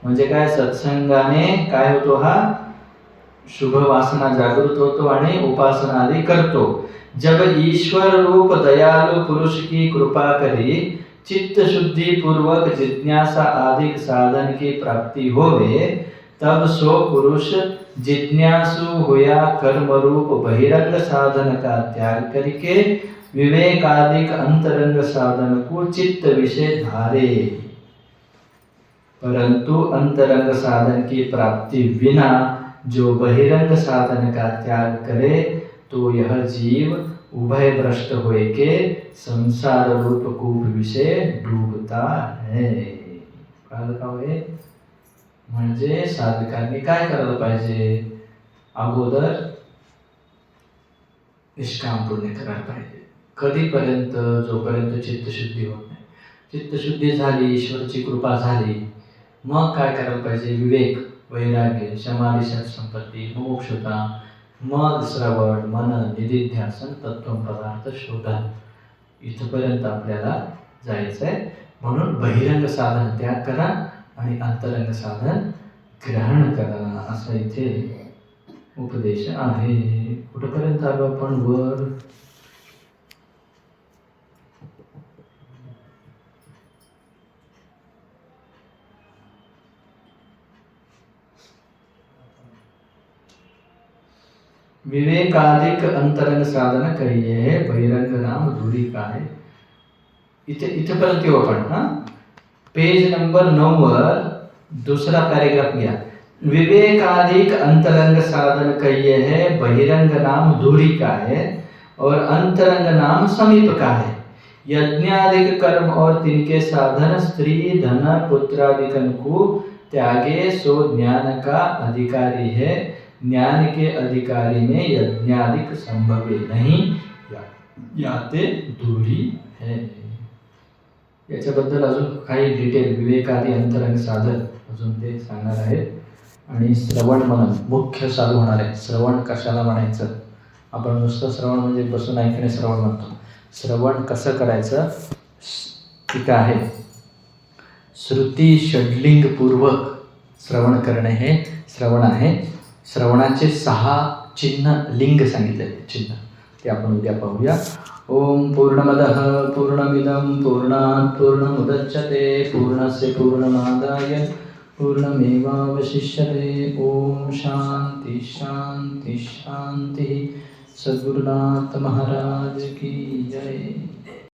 म्हणजे काय, सत्संगाने काय होतो, हा शुभ वासना जागृत होतो आणि उपासना आदि करतो. जब ईश्वर रूप दयालु पुरुष की कृपा करी चित्त शुद्धि पूर्वक जिज्ञासा आदि साधन की प्राप्ति होवे, तब सो पुरुष जिज्ञासु हुआ कर्म रूप बहिरंग साधन का त्याग करके विवेकादिक अंतरंग साधन को चित्त विषय धारे. परंतु अंतरंग साधन की प्राप्ति बिना जो बहिरंग साधन का त्याग करे तो यह जीव उभय भ्रष्ट होए के संसार रूप कूप विषय डूबता है. कळलं का होय? म्हणजे साधकांनी काय करायला पाहिजे? अगोदर निष्काम पुण्य करायला पाहिजे. कधीपर्यंत? जोपर्यंत चित्तशुद्धी होत नाही. चित्तशुद्धी झाली, ईश्वराची कृपा झाली, मग काय करायला पाहिजे? विवेक, वैराग्य, समाधी, संपत्ती, मोक्षता, मग श्रवण, मनन, निधिध्यासन, तत्व पदार्थ शोधन. इथपर्यंत आपल्याला जायचं आहे. म्हणून बहिरंग साधन त्याग करा आणि अंतरंग साधन ग्रहण करा, असा इथे उपदेश आहे. कुठपर्यंत आलो आपण? वर विवेकाधिक अंतरंग साधन कहिए है, बहिरंग नाम दूरी का है. इथपर्यंत येऊ आपण. पेज नंबर 9 वर दुसरा पॅरेग्राफ घ्या. विवेकाधिक अंतरंग साधन कहिए है, बहिरंग नाम दूरी का है और अंतरंग नाम समीप का है. यज्ञाधिक कर्म और तिनके साधन स्त्री धन पुत्रादिकन को त्यागे सो ज्ञान का अधिकारी है. ज्ञान के अधिकारी में यज्ञाधिक संभव नहीं, याते दूरी है. याच्याबद्दल अजून काही डिटेल विवेकादी अंतरंग साधन अजून ते सांगणार आहेत. आणि श्रवण मनन मुख्य चालू होणार आहे. श्रवण कशाला म्हणायचं? आपण नुसतं श्रवण म्हणजे बसून ऐकणे श्रवण म्हणतो. श्रवण कसं करायचं? ठीक आहे, श्रुती षडलिंगपूर्वक श्रवण करणे हे श्रवण आहे. श्रवणाचे 6 चिन्ह, लिंग सांगितले, चिन्ह ते आपण उद्या पाहूया. ओम पूर्णमदः पूर्णमिदं पूर्णात् पूर्णमुदच्यते पूर्णस्य पूर्णमादाय पूर्णमेवावशिष्यते. ओम शांति शांति शांति. सद्गुरुनाथ महाराज की